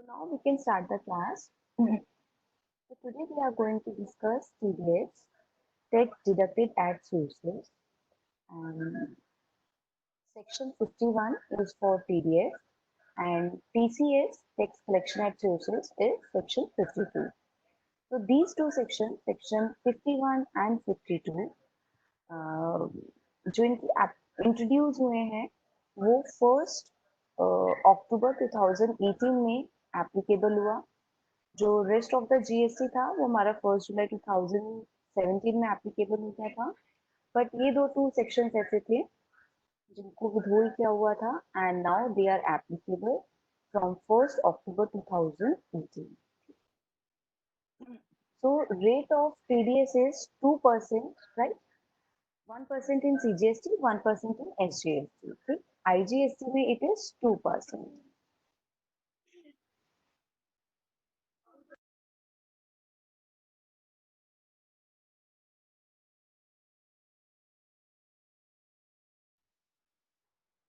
Now we can start the class. So today we are going to discuss TDS, tax deducted at sources, and section 51 is for TDS, and TCS, tax collection at sources, is section 52. So these two sections, section 51 and 52, जो इनकी introduce हुए हैं वो 1 October 2018 में applicable हुआ। जो rest of the GST था वो हमारा 1 जुलाई 2017 में एप्लीकेबल हो गया था। बट ये दो टू सेक्शंस ऐसे थे जिनको विथहोल्ड किया हुआ था and now they are applicable from 1 October 2018। So rate of TDS is 2%, right? 1% in CGST, 1% in SGST. Okay? IGST में it is 2%.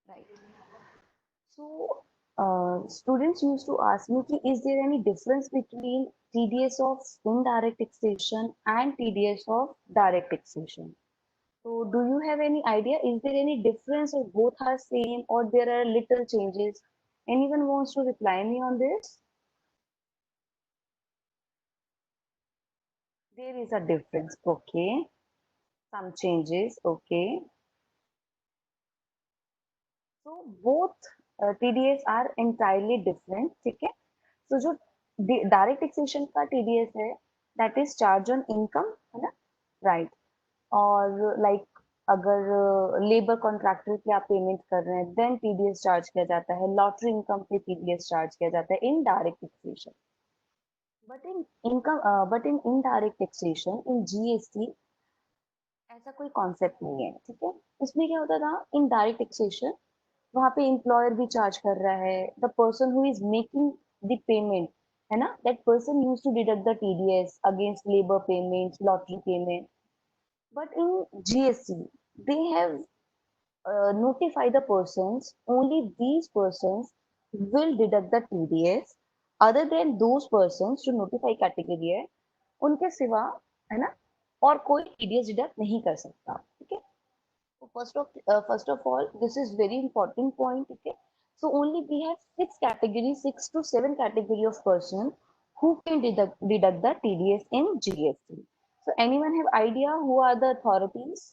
Right. So, students used to ask me, ki, is there any difference between TDS of indirect taxation and TDS of direct taxation? So, do you have any idea? Is there any difference or both are same or there are little changes? Anyone wants to reply me on this? There is a difference. Okay. Some changes. Okay. So, both TDS are entirely different. ठीक है? So जो direct taxation का TDS है that is charge on income, है ना? Right. और like अगर labour contractor पे आप पेमेंट कर रहे हैं देन टीडीएस चार्ज किया जाता है, लॉटरी इनकम पे टीडीएस चार्ज किया जाता है in direct taxation. But in indirect taxation in GST ऐसा कोई कॉन्सेप्ट नहीं है। ठीक है? इसमें क्या होता था इन डायरेक्ट टैक्सेशन, वहां पे एम्प्लॉयर भी चार्ज कर रहा है, the person who is making the payment, है ना, that person use to deduct the TDS against labour payment, lottery payment. But in GST they have notify the persons, only these persons will deduct the TDS, other than those persons जो notify category है उनके सिवा, है ना, और कोई TDS deduct नहीं कर सकता। ठीक है? First of all, this is very important point. Okay, so only we have 6 categories, 6 to 7 category of person who can deduct the TDS in GST. So anyone have idea who are the authorities?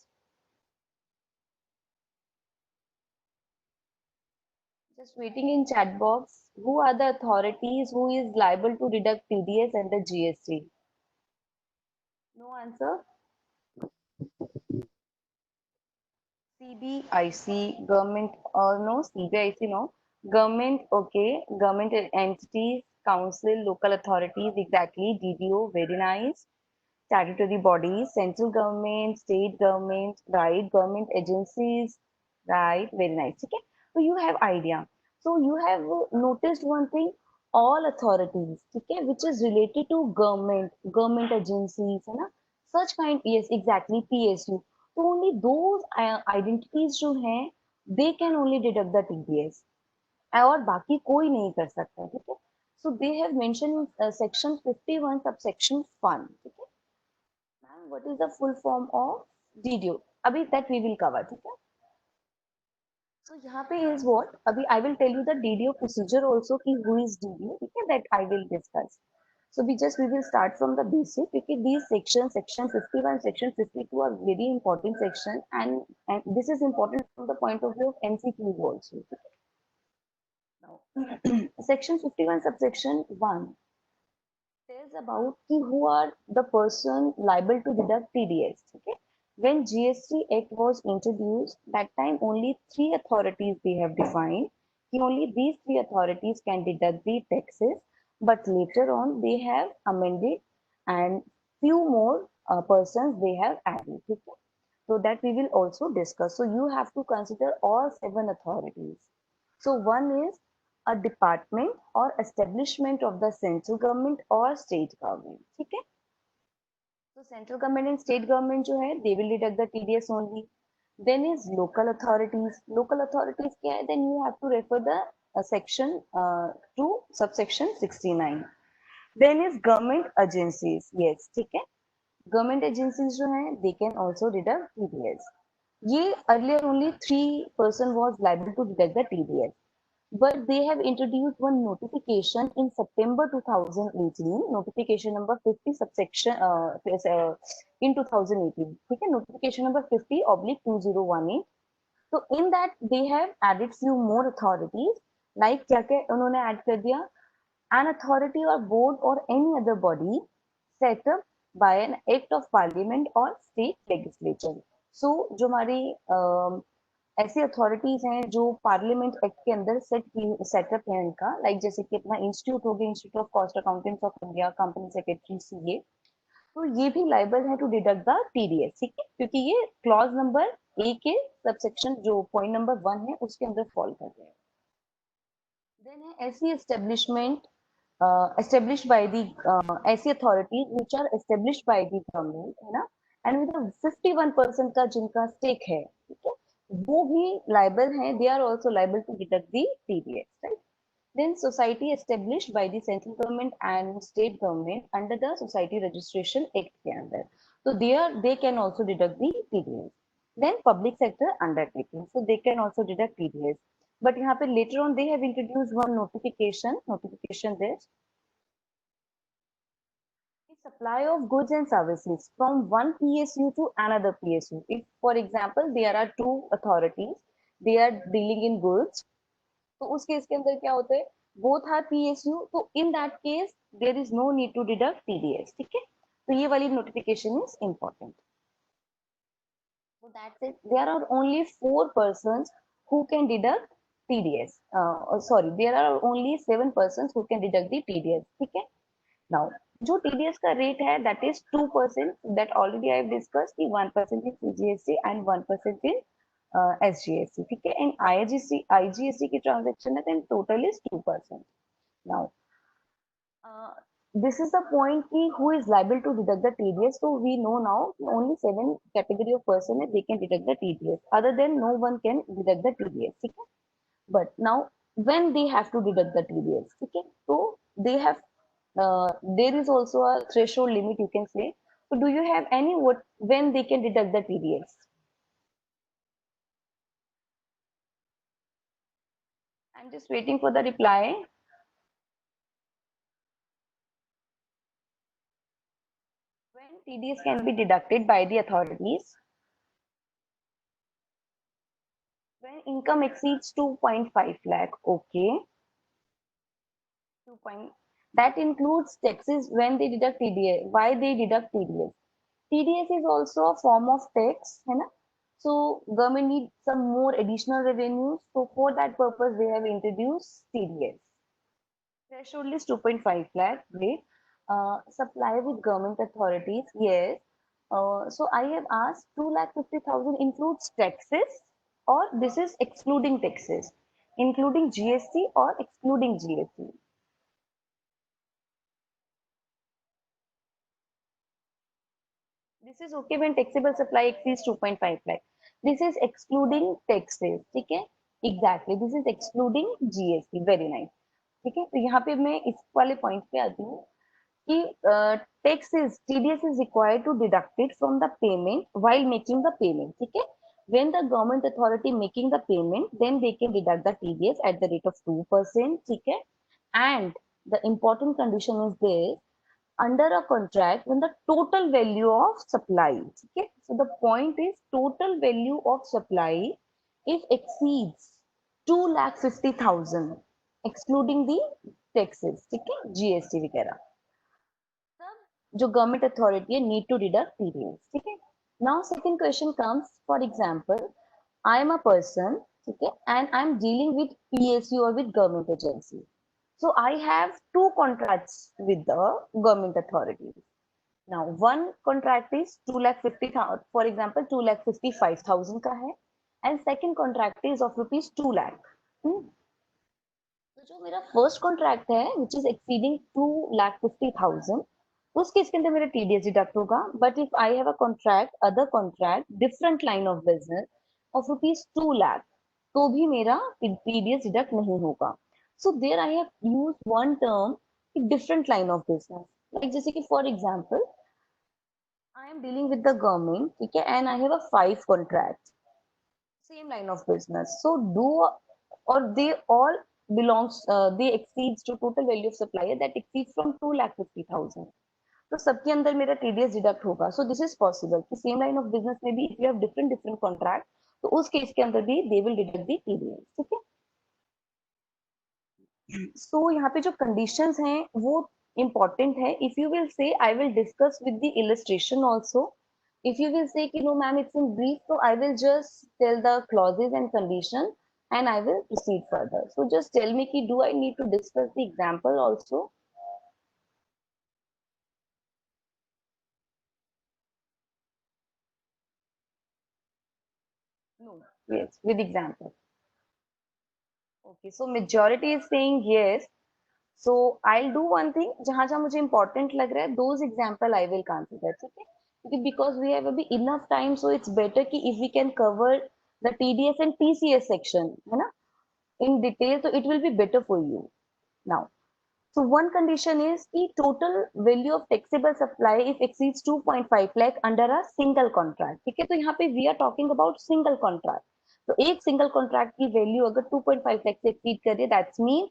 Just waiting in chat box. Who are the authorities who is liable to deduct TDS and the GST? No answer. CBIC, government, or no, CBIC, no. Government, okay. Government entities, council, local authorities, exactly. DDO, very nice. Statutory bodies, central government, state government, right? Government agencies, right? Very nice. Okay. So you have idea. So you have noticed one thing, all authorities, okay, which is related to government agencies, है ना? Such kind, yes, exactly, PSU. So only those identities जो हैं, they can only deduct the TDS. और बाकी कोई नहीं कर सकता, ठीक है? So they have mentioned section 51 subsection 1, ठीक है? Ma'am, what is the full form of DDO? अभी that we will cover, ठीक है? So यहाँ पे is what? अभी I will tell you the DDO procedure also कि who is DDO, ठीक है? That I will discuss. So we will start from the basic because these sections, section 51, section 52 are very important section, and this is important from the point of view of MCQ also. Now, section 51 subsection 1 tells about who are the person liable to deduct TDS. Okay, when GST Act was introduced, that time only 3 authorities they have defined. Only these 3 authorities can deduct the taxes, but later on they have amended and few more persons they have added. Okay? So that we will also discuss. So you have to consider all 7 authorities. So one is a department or establishment of the central government or state government. ठीक है? So central government and state government जो है, they will deduct the TDS only. Then is local authorities. Local authorities क्या है? Then you have to refer the section 2 subsection 69. Then is government agencies. Yes, ठीक है. Government agencies जो हैं, they can also deduct TDS. ये earlier only 3% was liable to deduct the TDS, but they have introduced one notification in September 2018, notification number 50 subsection in 2018. ठीक है, notification number 50/2018. So in that they have added few more authorities. Like क्या क्या उन्होंने add कर दिया, an authority or board or any other body set up by an act of parliament or state legislature. So जो हमारी ऐसी authorities हैं जो पार्लियामेंट एक्ट के अंदर सेटअप है इनका, लाइक जैसे कि अपना इंस्टीट्यूट हो गया, institute of cost accountants of India, company secretary CA, तो ये भी लाइबल है टू डिडक्ट द टीडीएस. ठीक है, क्योंकि ये क्लॉज नंबर ए के सबसेक्शन जो पॉइंट नंबर 1 है उसके अंदर फॉल कर रहे हैं. देन है ऐसी एस्टेब्लिशमेंट established by the ऐसी authorities which are established by the government, है ना, and with 51% का जिनका स्टेक है, ठीक है, वो भी लाइबल हैं, they are also liable to deduct the TDS, right? Then society established by the central government and state government under the Society Registration Act के अंदर, so they can also deduct the TDS. Then public sector undertaking, so they can also deduct TDS. But यहाँ पे later on they have introduced one notification this supply of goods and services from one PSU to another PSU. If, for example, there are two authorities, they are dealing in goods, तो उस केस के अंदर क्या होता है, both are PSU, तो in that case there is no need to deduct TDS. ठीक है, तो ये वाली notification is important. So that's it. There are only 4 persons who can deduct TDS. Sorry, there are only 7 persons who can deduct the TDS. ठीक है. Now, जो TDS का rate है that is 2%, that already I have discussed कि 1% in CGST and 1% in SGST. ठीक है. And IGST की transaction है then total is 2%. Now, this is the point ki who is liable to deduct the TDS. So we know now only 7 category of person they can deduct the TDS. Other than no one can deduct the TDS. Okay? But now when they have to deduct the TDS, okay? So they have there is also a threshold limit, you can say. So do you have any what when they can deduct the TDS? I'm just waiting for the reply. When TDS can be deducted by the authorities? When income exceeds 2.5 lakh, okay. 2 point, that includes taxes when they deduct TDS. Why they deduct TDS? TDS is also a form of tax, है ना? So government needs some more additional revenue. So for that purpose, they have introduced TDS. Threshold is 2.5 lakh. Great. Supply with government authorities. Yes. So I have asked 2,50,000 includes taxes or this is excluding taxes, including GST or excluding GST. This is okay when taxable supply exceeds 2.5 lakh. This is excluding taxes. ठीक है? Exactly. This is excluding GST. Very nice. ठीक है? तो यहाँ पे मैं इस वाले पॉइंट पे आती हूँ कि taxes TDS is required to deduct it from the payment while making the payment. ठीक है? When the government authority making the payment, then they can deduct the TDS at the rate of 2%. ठीक है? And the important condition is this: under a contract when the total value of supply, okay, so the point is total value of supply if exceeds 2,50,000 excluding the taxes, ठीक है, GST वगैरह, तब जो government authority है need to deduct TDS. ठीक है. Now second question comes, for example I am a person, ठीक है, and I am dealing with PSU और with government agency. So I have 2 contracts with the government authorities. Now one contract is 2,50,000, for example 2,55,000 का है, and second contract is of rupees 2 lakh. तो जो मेरा first contract है which is exceeding 2,50,000, उस केस के अंदर मेरा TDS डिडक्ट होगा. But if I have a contract, other contract, different line of business of rupees 2 lakh, तो भी मेरा TDS डिडक्ट नहीं होगा. So there I have used one term in different line of business. Like जैसे कि for example, I am dealing with the government, ठीक है, and I have a 5 contracts, same line of business. So do or they all belongs, they exceeds to total value of supplier that exceeds from 2,50,000. तो सबके अंदर मेरा TDS deduct होगा. So this is possible कि same line of business में भी if you have different different contract, तो उस केस के अंदर भी they will deduct the TDS. ठीक है. सो यहाँ पे जो कंडीशंस हैं वो important है. If you will say I will discuss with the illustration also. If you will say कि no ma'am it's in brief, so I will just tell the clauses and condition and I will proceed further. So just tell me कि do I need to discuss the example also? No. Yes, with example. Okay, so majority is saying yes. So I'll do one thing, जहां जहां मुझे important लग रहा है, those example I will consider. ठीक है, क्योंकि because we have अभी enough time, so it's better कि if we can cover the TDS and TCS section, है ना, in detail, so it will be better for you. Now, so one condition is the total value of taxable supply if exceeds 2.5 lakh under a single contract. ठीक है, तो यहाँ पे we are talking about single contract. तो एक single contract की value अगर 2.5 लाख से एक्सीड कर रही है, that's mean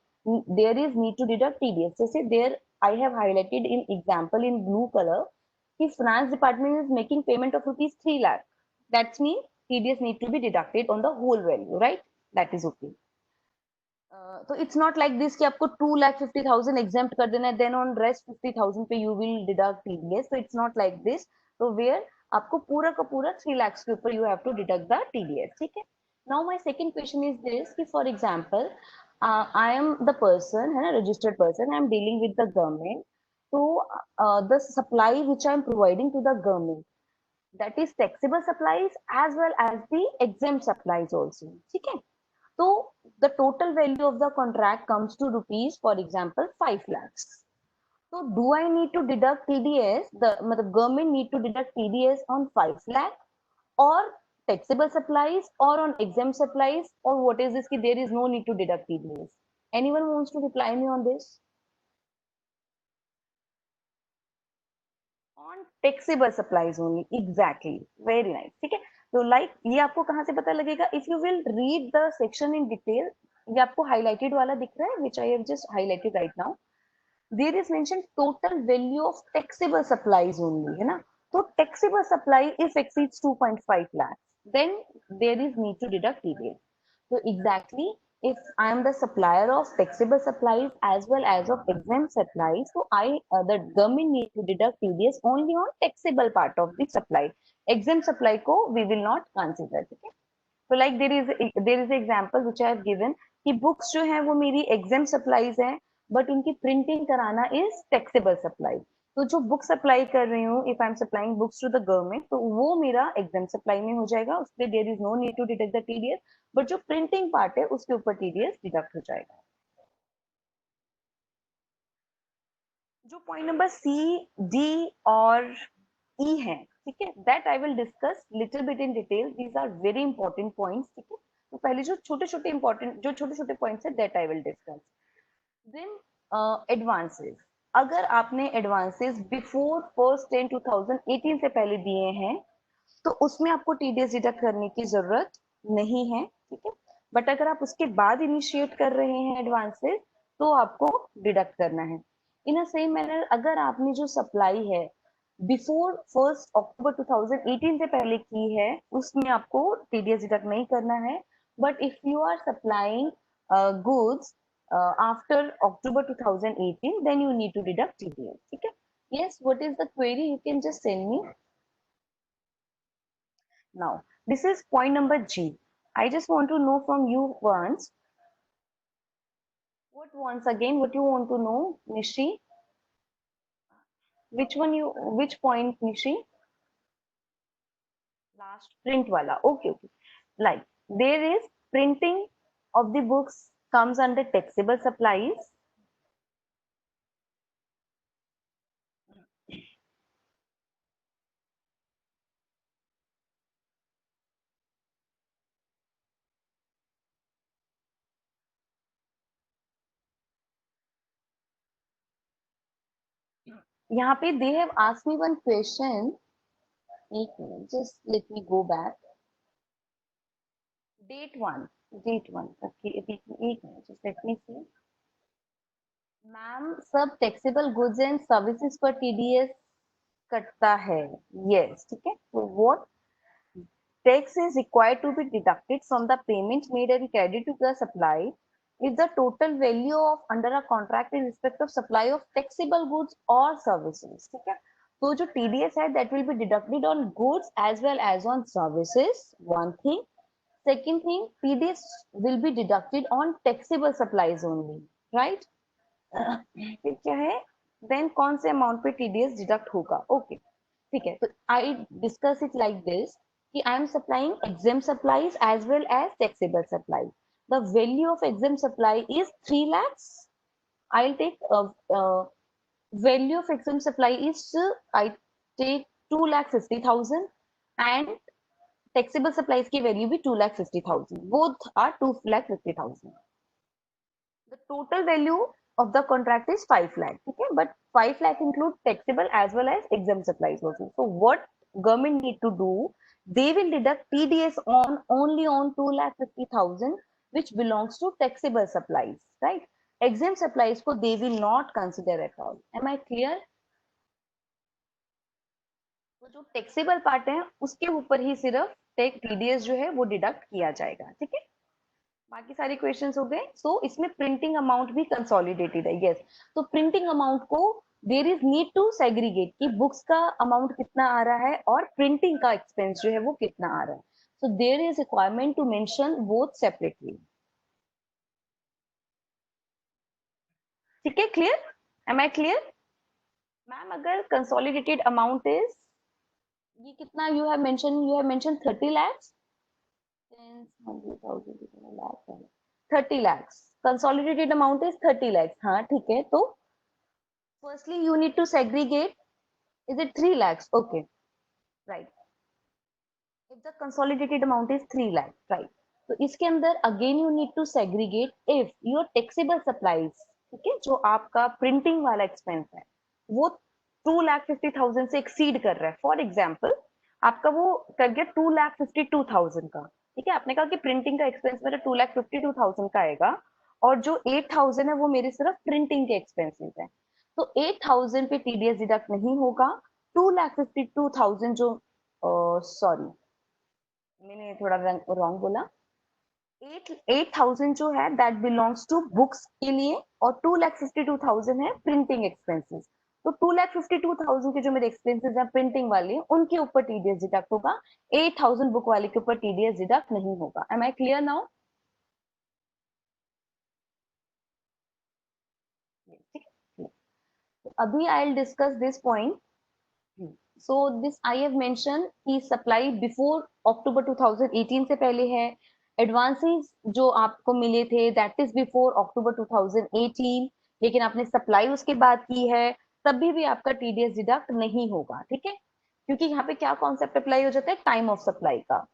there is need to deduct TDS. जैसे there I have highlighted in example in blue colour कि finance department is making payment of rupees 3 lakh, that's mean TDS need to be deducted on the whole value, right? That is okay. तो it's not like this कि आपको 2,50,000 exempt कर देना है, then on rest 50,000 पे you will deduct TDS. तो it's not like this. तो where आपको पूरा का पूरा 3 लाख के ऊपर you have to deduct the TDS. ठीक है. Now my second question is this कि for example I am the person, है ना, registered person, I am dealing with the government. तो the supply which I am providing to the government, that is taxable supplies as well as the exempt supplies also. ठीक है. So the total value of the contract comes to rupees, for example, 5 lakhs. So do I need to deduct TDS? The government need to deduct TDS on 5 lakh or taxable supplies or on exempt supplies, or what is this? Ki there is no need to deduct TDS. Anyone wants to reply me on this? On taxable supplies only. Exactly. Very nice. ठीक है. तो like ये आपको कहाँ से पता लगेगा? If you will read the section in detail, ये आपको हाईलाइटेड वाला दिख रहा है, which I have just highlighted right now. There is mention total value of taxable supplies only, है ना. तो taxable supply if exceeds 2.5 lakh, then there is need to deduct TDS. So exactly, if I am the supplier of taxable supplies as well as of exempt supplies, so the government need to deduct TDS only on taxable part of the supply. Exempt supply को we will not consider. ठीक है. So like there is example which I have given कि books जो है वो मेरी exempt supplies है, but उनकी printing कराना is taxable supply. तो जो बुक सप्लाई कर रही हूँ, if I am supplying books to the government, तो वो मेरा एग्जाम सप्लाई में हो जाएगा, उसके there is no need to deduct the TDS. But जो प्रिंटिंग पार्ट है उसके ऊपर टीडीएस डिडक्ट हो जाएगा. जो पॉइंट नंबर सी, डी और ई है, ठीक है, that I will discuss little bit in detail. These are very important points. ठीक है. तो पहले जो छोटे छोटे इंपॉर्टेंट जो छोटे छोटे पॉइंट्स है, that I will discuss. Then advances. अगर आपने एडवांसेस बिफोर 1st 10 2018 से पहले दिए हैं, तो उसमें आपको टीडीएस डिडक्ट करने की जरूरत नहीं है. ठीक है. बट अगर आप उसके बाद इनिशिएट कर रहे हैं एडवांसेस, तो आपको डिडक्ट करना है. इन अ सेम मैनर, अगर आपने जो सप्लाई है बिफोर 1 अक्टूबर 2018 से पहले की है, उसमें आपको टीडीएस डिडक्ट नहीं करना है. But if you are supplying goods after October 2018, then you need to deduct TDS. ठीक है. Yes, what is the query? You can just send me. Now, this is point number G. I just want to know from you once. What once again? What you want to know, Nishi? Which point, Nishi? Last print wala. Okay, okay. Like, there is printing of the books comes under taxable supplies. यहाँ पे they have asked me one question. एक minute, just let me go back. Date one. Okay, एक minute, just let me see. Ma'am, सब taxable goods and services पर TDS कटता है. Yes, ठीक है. तो what tax is required to be deducted from the payment made and credit to the supply if the total value of under a contract in respect of supply of taxable goods or services. ठीक है. तो जो TDS है that will be deducted on goods as well as on services. One thing. Second thing, TDS will be deducted on taxable supplies only. Right? फिर क्या है? Then कौन से अमाउंट पे TDS डिडक्ट होगा? ओके, ठीक है. तो I discuss it like this कि I am supplying exempt supplies as well as taxable supplies. The value of exempt supply is 3 lakhs. I'll take value of exempt supply is I take 2,50,000 and taxable supplies की value भी 2,50,000. Both are 2,50,000. The total value of the contract is 5 lakh. Okay, but 5 lakh include taxable as well as exempt supplies also. So what government need to do? They will deduct TDS on only on 2,50,000 which belongs to taxable supplies, right? Exempt supplies को they will not consider at all. Am I clear? तो जो taxable part है उसके ऊपर ही सिर्फ TDS जो है वो डिडक्ट किया जाएगा. ठीक है. बाकी सारे क्वेश्चंस हो गए. सो इसमें प्रिंटिंग अमाउंट भी कंसोलिडेटेड है. यस, तो प्रिंटिंग अमाउंट को there is need to segregate कि बुक्स का अमाउंट कितना आ रहा है और प्रिंटिंग का एक्सपेंस जो है वो कितना आ रहा है. So there is requirement to mention both separately. ठीक है, clear? Am I clear? Ma'am, अगर कंसोलिडेटेड अमाउंट इज ये कितना you have mention 30 lakhs. 30 lakhs. Consolidated amount is 30 lakhs. हाँ, ठीक है. तो firstly you need to segregate. Is it 3 lakhs? Okay, right. If the consolidated amount is 3 lakh, right. तो इसके अंदर again you need to segregate if your taxable supplies, ठीक है, जो आपका प्रिंटिंग वाला एक्सपेंस है वो 2,50,000 से एक्सीड कर रहा है. फॉर एग्जाम्पल आपका वो कर गया 2,52,000 का. ठीक है, आपने कहा कि प्रिंटिंग का एक्सपेंस मेरा 2,52,000 का आएगा और जो 8,000 है वो मेरे सिर्फ प्रिंटिंग के एक्सपेंसेस है. तो 8,000 पे टीडीएस डिडक्ट नहीं होगा. 2,52,000 जो सॉरी मैंने थोड़ा रॉन्ग बोला. 8,000 जो है दैट बिलोंग्स टू बुक्स के लिए और 2,52,000 है प्रिंटिंग एक्सपेंसेस. तो 2,52,000 के जो मेरे एक्सपेंसेस हैं प्रिंटिंग वाले उनके ऊपर टीडीएस डिडक्ट होगा. 8,000 बुक वाले के ऊपर टीडीएस डिडक्ट नहीं होगा. Am I clear now? अभी I will discuss this point. So this I have mention कि सप्लाई बिफोर अक्टूबर 2018 से पहले है. एडवांसेस जो आपको मिले थे दैट इज बिफोर अक्टूबर 2018, लेकिन आपने सप्लाई उसके बाद की है तभी भी आपका टीडीएस डिडक्ट नहीं होगा. ठीक है, क्योंकि यहाँ पे क्या कॉन्सेप्ट अप्लाई हो जाता है? टाइम ऑफ सप्लाई का,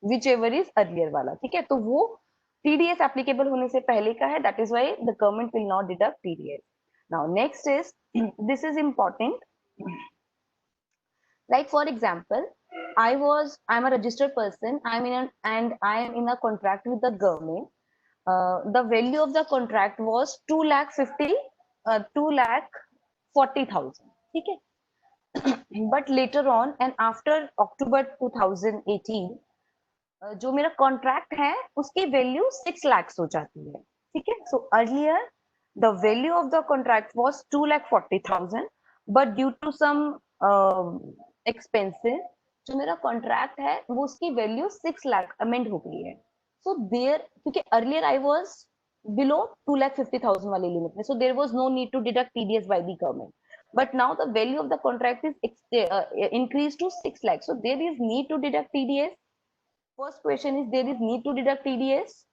विच एवर इज अर्लियर वाला. ठीक है, तो वो टीडीएस एप्लीकेबल होने से पहले का है. That is why the government will not deduct TDS. Now next is this is important. Like for example, I'm a registered person. I am in a contract with the government. The value of the contract was 2,40,000. ठीक है. But later on and after October 2018, जो मेरा contract है उसकी value 6 lakhs हो जाती है. ठीक है. So earlier the value of the contract was 2,40,000, but due to some expenses जो मेरा कॉन्ट्रैक्ट है वो उसकी वैल्यू 6 लाख अमेंड हो गई है. सो देयर, क्योंकि अर्लियर आई वाज बिलो 2,50,000 वाली लिमिट में, so there was no need to deduct TDS by the government. But now the value of the contract is increased to 6 lakhs. So there is need to deduct TDS. First question is there is need to deduct TDS.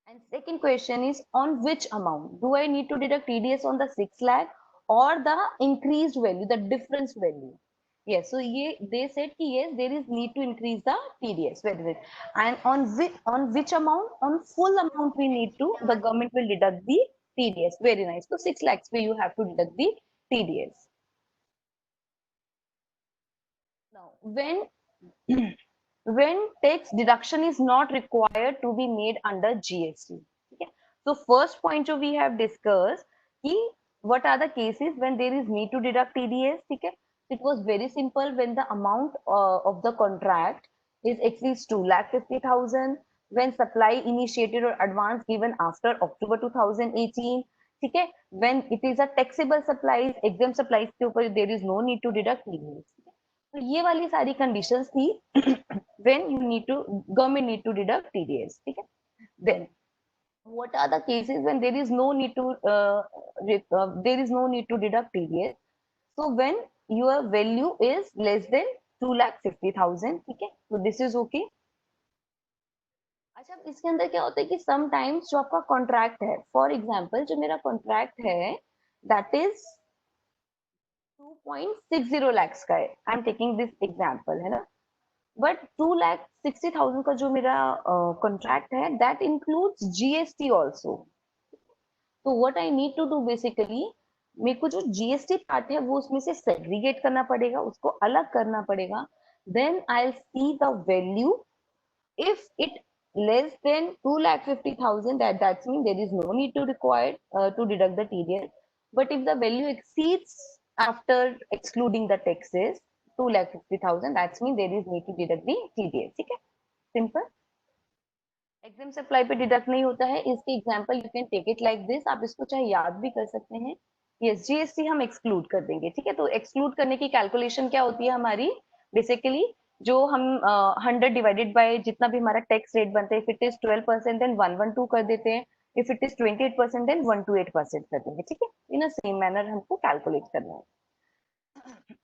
And second question is on which amount? Do I need to deduct TDS on the 6 lakh or the increased value, the difference value? Yes, so they said कि yes, there is need to increase the TDS. Very good. And on which amount? On full amount we need to, the government will deduct the TDS. Very nice. So 6 lakhs where you have to deduct the TDS. Now, when tax deduction is not required to be made under GST. Okay? So first point जो we have discussed कि what are the cases when there is need to deduct TDS. ठीक है? It was very simple when the amount of the contract is at least 2,50,000, when supply initiated or advance given after October 2018. ठीक है? When it is a taxable supplies, exempt supplies के ऊपर there is no need to deduct TDS. तो ये वाली सारी conditions थी when you need to government need to deduct TDS. ठीक है? Then what are the cases when there is no need to deduct TDS? So when your value is less than 2,50,000. ठीक है? तो this is okay. अच्छा, इसके अंदर क्या होता है कि समटाइम्स जो आपका कॉन्ट्रैक्ट है, फॉर एग्जाम्पल जो मेरा कॉन्ट्रैक्ट है दैट इज 2.60 lakhs का है. I am taking this example, है ना. बट 2,60,000 का जो मेरा कॉन्ट्रैक्ट है दैट इंक्लूड्स GST ऑल्सो. तो what I need to do basically, मेरे को जो GST पार्ट है वो उसमें से सेग्रीगेट करना पड़ेगा, उसको अलग करना पड़ेगा. Then I will see the value. If it less than 2,50,000, that's mean there is no need to require to deduct the TDS. But if the value exceeds after excluding the taxes 2,50,000, that's mean there is need to deduct the TDS. ठीक है? Simple. Exempt supply पे deduct नहीं होता है. इसके example you can take it like this. आप इसको चाहे याद भी कर सकते हैं. यस, GST हम एक्सक्लूड कर देंगे. ठीक है? तो एक्सक्लूड करने की कैलकुलेशन क्या होती है हमारी, बेसिकली जो हम 100 डिवाइडेड बाय जितना भी हमारा टैक्स रेट बनता है, इफ इट इज 12% देन 112 कर देते हैं, इफ इट इज 28% देन 128% कर देंगे. ठीक है? इन अ सेम मैनर हमको कैलकुलेट करना है.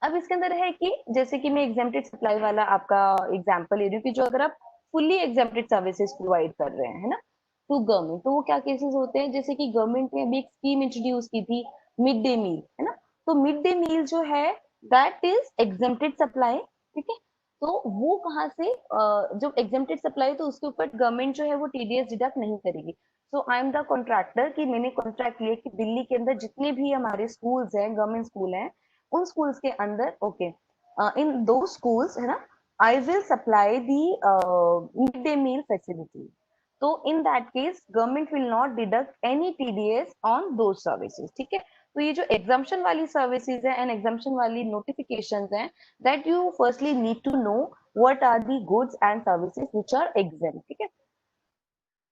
अब इसके अंदर है कि जैसे कि मैं एग्जेम्प्टेड सप्लाई वाला आपका एग्जांपल ले रही हूँ कि जो अगर आप फुल्ली एग्जेम्प्टेड सर्विसेज प्रोवाइड कर रहे हैं, है ना, टू गवर्नमेंट, तो वो क्या केसेस होते हैं, जैसे कि गवर्नमेंट ने भी एक स्कीम इंट्रोड्यूस की थी, मिड डे मील, है ना. तो मिड डे मील जो है दैट इज एग्जेम्प्टेड सप्लाई. ठीक है? तो वो कहाँ से जो एग्जेम्प्टेड सप्लाई, तो उसके ऊपर गवर्नमेंट जो है वो TDS डिडक्ट नहीं करेगी. सो आई एम द कॉन्ट्रैक्टर कि मैंने कॉन्ट्रैक्ट लिया कि दिल्ली के अंदर जितने भी हमारे स्कूल्स हैं, गवर्नमेंट स्कूल हैं, उन स्कूल्स के अंदर ओके इन दो स्कूल्स, है ना, I will supply the mid day meal facility. तो in that case government will not deduct any TDS on those services. ठीक है? तो ये जो एग्जाम्पशन वाली सर्विसेज है एंड एग्जाम्पशन वाली नोटिफिकेशंस हैं, that you firstly need to know what are the goods and services which are exempt. ठीक है?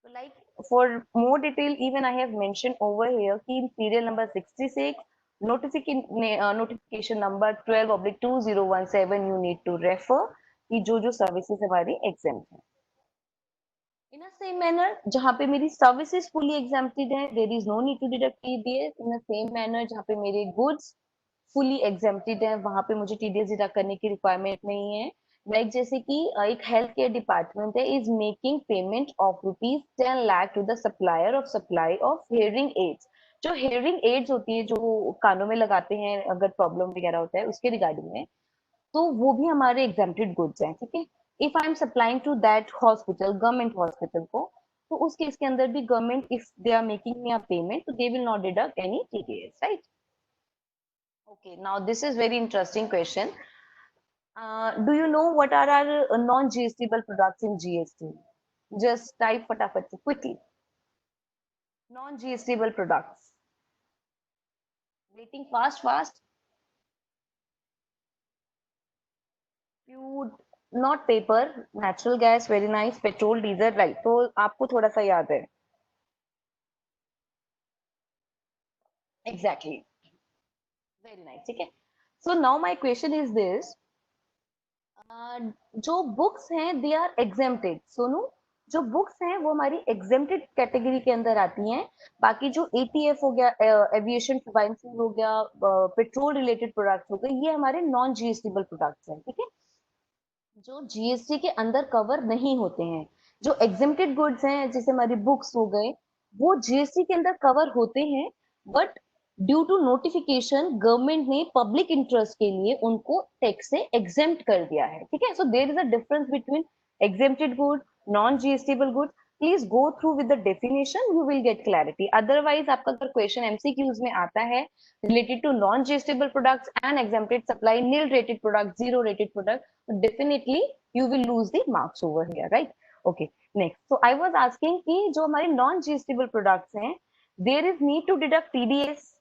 So like for more detail, even I have mentioned over here कि in serial number 66, notification number 12/2017 you need to refer कि जो services हमारी exempt है. In a same manner, जहाँ पे मेरी services fully exempted है, there is no need to deduct TDS. In the same manner, जहाँ पे मेरे goods fully exempted है, वहाँ पे मुझे TDS deduct करने की requirement नहीं है. लाइक जैसे कि एक हेल्थ केयर डिपार्टमेंट है, is making payment of ₹10 lakh to the supplier of supply of hearing aids. जो हेयरिंग एड्स होती है जो कानों में लगाते हैं अगर प्रॉब्लम वगैरह होता है उसके रिगार्डिंग में, तो वो भी हमारे एग्जेम्प्टेड गुड्स हैं. ठीक है? If I am supplying to that hospital, government hospital को, तो उस केस के अंदर भी government if they are making me a payment, तो they will not deduct any TDS. Right? Okay, now this is very interesting question. Do you know what are our non-GSTable products in GST? Just type फटाफट से quickly. Non-GSTable products. Rating fast, fast. Food, not paper. Natural gas, very nice. Petrol, diesel, right. तो आपको थोड़ा सा याद है. Exactly. Very nice. ठीक है? So now my question is this. जो बुक्स हैं दे आर एग्जेम्प्टेड. सोनू, जो बुक्स हैं वो हमारी एग्जेम्प्टेड कैटेगरी के अंदर आती हैं. बाकी जो ATF हो गया, एविएशन टर्बाइन फ्यूल हो गया, पेट्रोल रिलेटेड प्रोडक्ट्स हो गए, ये हमारे नॉन GSTable प्रोडक्ट्स हैं. ठीक है? जो GST के अंदर कवर नहीं होते हैं. जो एग्जेम्प्टेड गुड्स हैं जैसे हमारी बुक्स हो गए, वो GST के अंदर कवर होते हैं, but due to notification government ने पब्लिक इंटरेस्ट के लिए उनको टैक्स से एग्जेम्प्ट कर दिया है. ठीक है? So there is a difference between exempted good, non GSTable good. Please go through with the definition, you will get clarity. Otherwise आपका अगर क्वेश्चन एमसीक्यूज में आता है related to non GSTable products and exempted supply, nil rated product, zero rated product, definitely you will lose the marks over here, right? Okay, next, so I was asking कि जो हमारे non GSTable products हैं, there is need to deduct TDS.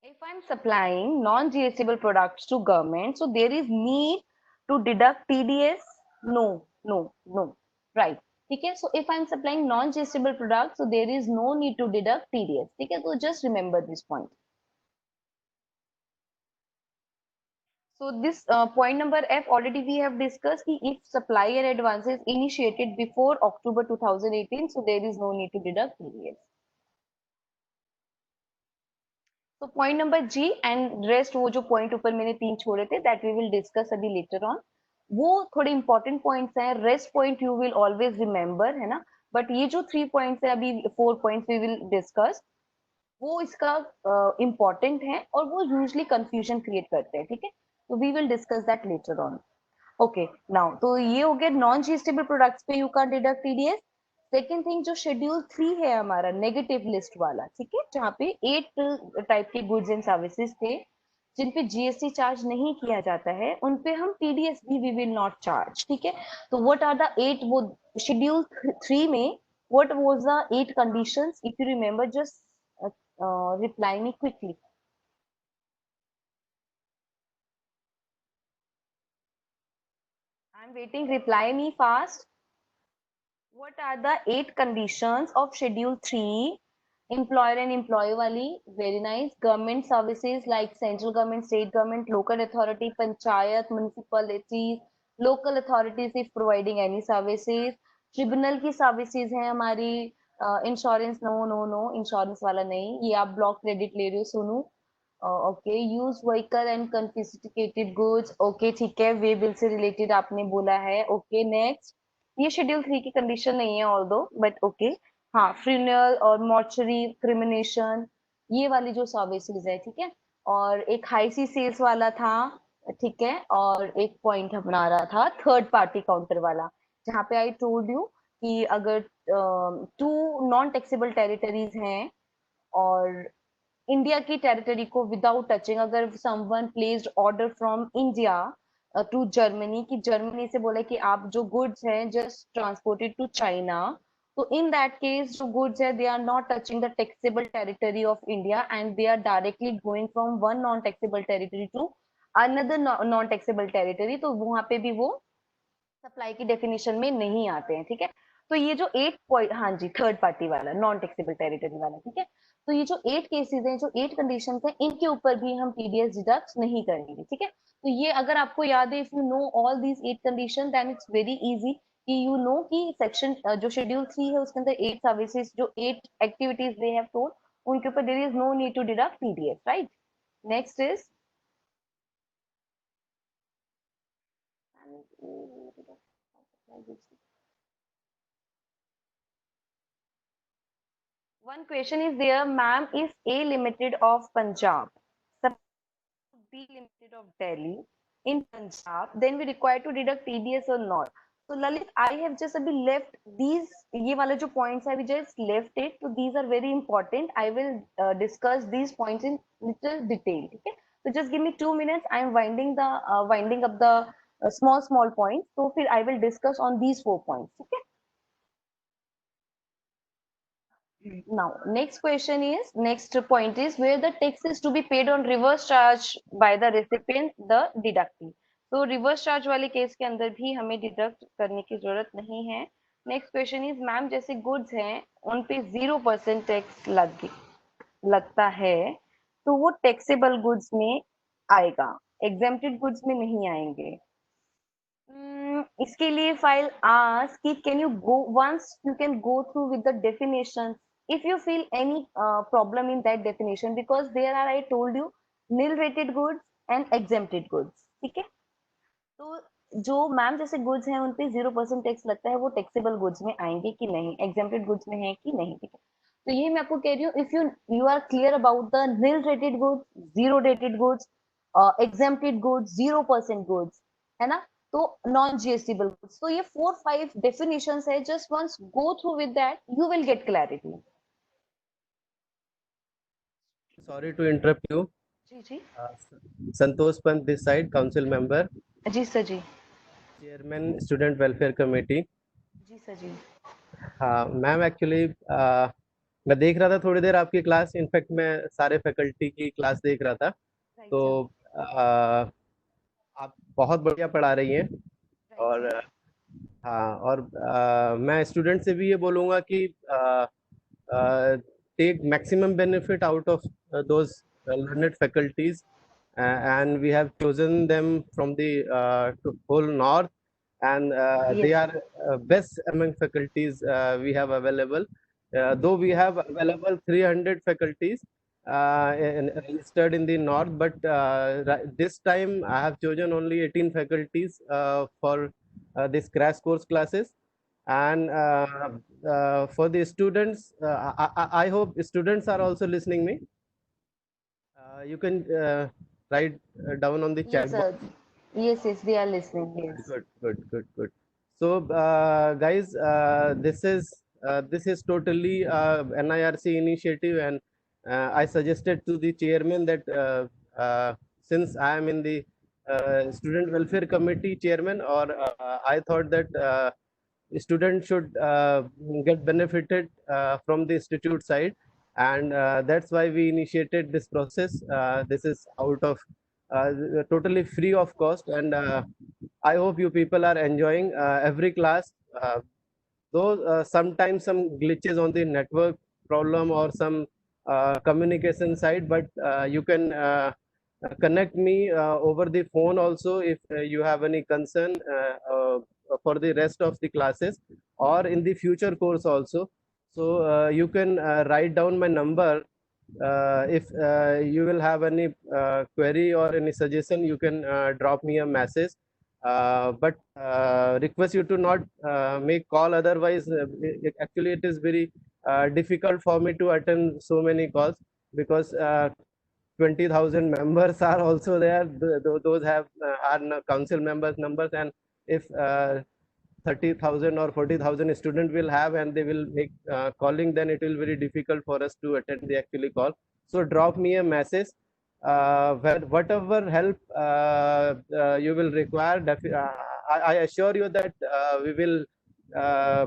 If I'm supplying non-GSTable products to government, so there is need to deduct TDS? No, no, no. Right. Okay. So if I'm supplying non-GSTable products, so there is no need to deduct TDS. Okay. So just remember this point. So this point number F already we have discussed. If supply and advances initiated before October 2018, so there is no need to deduct TDS. तो point number G and rest, वो जो point ऊपर मैंने 3 छोड़े थे, that we will discuss अभी later on. वो थोड़े इंपॉर्टेंट पॉइंट्स हैं, rest point you will always remember, है ना? बट ये जो 3 पॉइंट्स है, अभी 4 पॉइंट्स वी विल डिस्कस, वो इसका इम्पोर्टेंट है और वो यूजली कंफ्यूजन क्रिएट करते हैं, ठीक है? तो we will discuss that later on. Okay, now तो ये हो गया नॉन जीएसटेबल प्रोडक्ट्स पे you can deduct TDS. Second thing, जो शेड्यूल 3 है हमारा नेगेटिव लिस्ट वाला, ठीक है, जहाँ पे 8 टाइप के गुड्स एंड सर्विसेज थे जिन पे जीएसटी चार्ज नहीं किया जाता है, उन पे हम टीडीएस भी वी विल नॉट चार्ज, ठीक है? तो व्हाट आर द 8, वो शेड्यूल 3 में what was the 8 conditions? If you remember, just reply me quickly. I am waiting, reply me fast. What are the 8 conditions of Schedule 3? Employer and employee wali, very nice. Government services like central government, state government, local authority, panchayat, municipalities, local authorities if providing any services. Tribunal की services हैं हमारी, insurance no no no, insurance वाला नहीं, ये आप block credit ले रहे हो Sonu. Okay, use vehicle and confiscated goods, okay ठीक है, वे बिल से रिलेटेड आपने बोला है। ओके, नेक्स्ट, ये शेड्यूल 3 की कंडीशन नहीं है ऑल्दो, बट ओके। हाँ, फ्यूनरल और मॉर्चरी क्रिमिनेशन, ये वाली जो सर्विसेज है, ठीक है। और एक हाई सी सेल्स वाला था, ठीक है, और एक पॉइंट अपना रहा था थर्ड पार्टी काउंटर वाला, जहाँ पे आई टोल्ड यू कि अगर 2 नॉन टैक्सेबल टेरिटरीज हैं और इंडिया की टेरिटरी को विदाउट टचिंग, अगर someone placed order from India to Germany, की जर्मनी से बोला कि आप जो गुड्स हैं जस्ट ट्रांसपोर्टेड टू चाइना, तो इन दैट केस जो गुड्स है they are not touching the taxable territory of India and they are directly going from one non taxable territory to another non taxable territory, तो वहां पे भी वो supply की definition में नहीं आते हैं, ठीक है। तो ये जो 8 पॉइंट, हाँ जी, थर्ड पार्टी वाला, नॉन टैक्सेबल टेरिटरी वाला, ठीक है। तो ये जो 8 केसेस हैं, जो 8 कंडीशन हैं, इनके ऊपर भी हम टीडीएस डिडक्ट नहीं करेंगे, ठीक है। तो ये अगर आपको याद है, if you know all these 8 condition, then it's very easy कि यू नो कि सेक्शन जो शेड्यूल 3 है उसके अंदर 8 सर्विसेज, जो 8 एक्टिविटीज दे हैव टोल्ड, उनके ऊपर there is no need to deduct TDS, right? Next is one question is there, ma'am, if A Limited of Punjab, B Limited of Delhi in Punjab, then we require to deduct TDS or not? So Lalit, I have just a bit left these, ये वाले जो points I just left it, so these are very important. I will discuss these points in little detail. Okay, so just give me 2 minutes. I am winding up the small points. So फिर I will discuss on these 4 points. Okay. Now, next point is where the tax is to be paid on reverse charge by the recipient, the deductee. तो reverse charge वाले case के अंदर भी हमें deduct करने की जरूरत नहीं है। नेक्स्ट क्वेश्चन इज, मैम जैसे गुड्स हैं उन पे 0% टैक्स लगता है, तो वो टैक्सेबल गुड्स में आएगा, एग्जेम्प्टेड गुड्स में नहीं आएंगे। इसके लिए फाइल आस्क कि can you go once you can go through with the definition if you feel any problem in that definition, because there are, I told you, nil rated goods and exempted goods, ठीक है। तो जो ma'am जैसे goods हैं उन पे 0% tax लगता है, वो टैक्सेबल गुड्स में आएंगे कि नहीं, एग्जेम्प्टेड गुड्स में है कि नहीं, ठीक है। तो ये मैं आपको कह रही हूँ, if you you are clear about the nil rated goods, zero rated goods, exempted goods, 0% goods, है ना, तो नॉन जीएसटेबल गुड्स। तो ये 4-5 डेफिनेशंस है, just once go through with that you will get clarity. Sorry to interrupt you. जी जी Uh, Santosh Pant this side, council member, जी sir जी। chairman student welfare committee. जी सर जी। हाँ मैम, एक्चुअली मैं देख रहा था थोड़ी देर आपकी क्लास, इनफैक्ट मैं सारे फैकल्टी की क्लास देख रहा था। राइट तो सर। आप बहुत बढ़िया पढ़ा रही हैं। राइट और सर। हाँ, और मैं स्टूडेंट से भी ये बोलूँगा कि take maximum benefit out of those learned faculties, and we have chosen them from the whole north, and they yes are best among faculties we have available. Though we have available 300 faculties registered in the north, but this time I have chosen only 18 faculties for this crash course classes. And for the students, I hope students are also listening me. You can write down on the yes chat box. Sir. Yes yes they are listening yes. Good. So, guys, this is totally NIRC initiative, and I suggested to the chairman that since I am in the student welfare committee chairman, or I thought that students should get benefited from the institute side, and that's why we initiated this process. This is out of totally free of cost, and I hope you people are enjoying every class. Though sometimes some glitches on the network problem or some communication side, but you can connect me over the phone also if you have any concern for the rest of the classes or in the future course also. So you can write down my number. If you will have any query or any suggestion, you can drop me a message. But request you to not make call, otherwise actually it is very difficult for me to attend so many calls, because 20,000 members are also there. Those have are council members numbers, and if 30,000 or 40,000 students will have and they will make calling, then it will very difficult for us to attend the actually call. So drop me a message. Whatever help you will require, I assure you that we will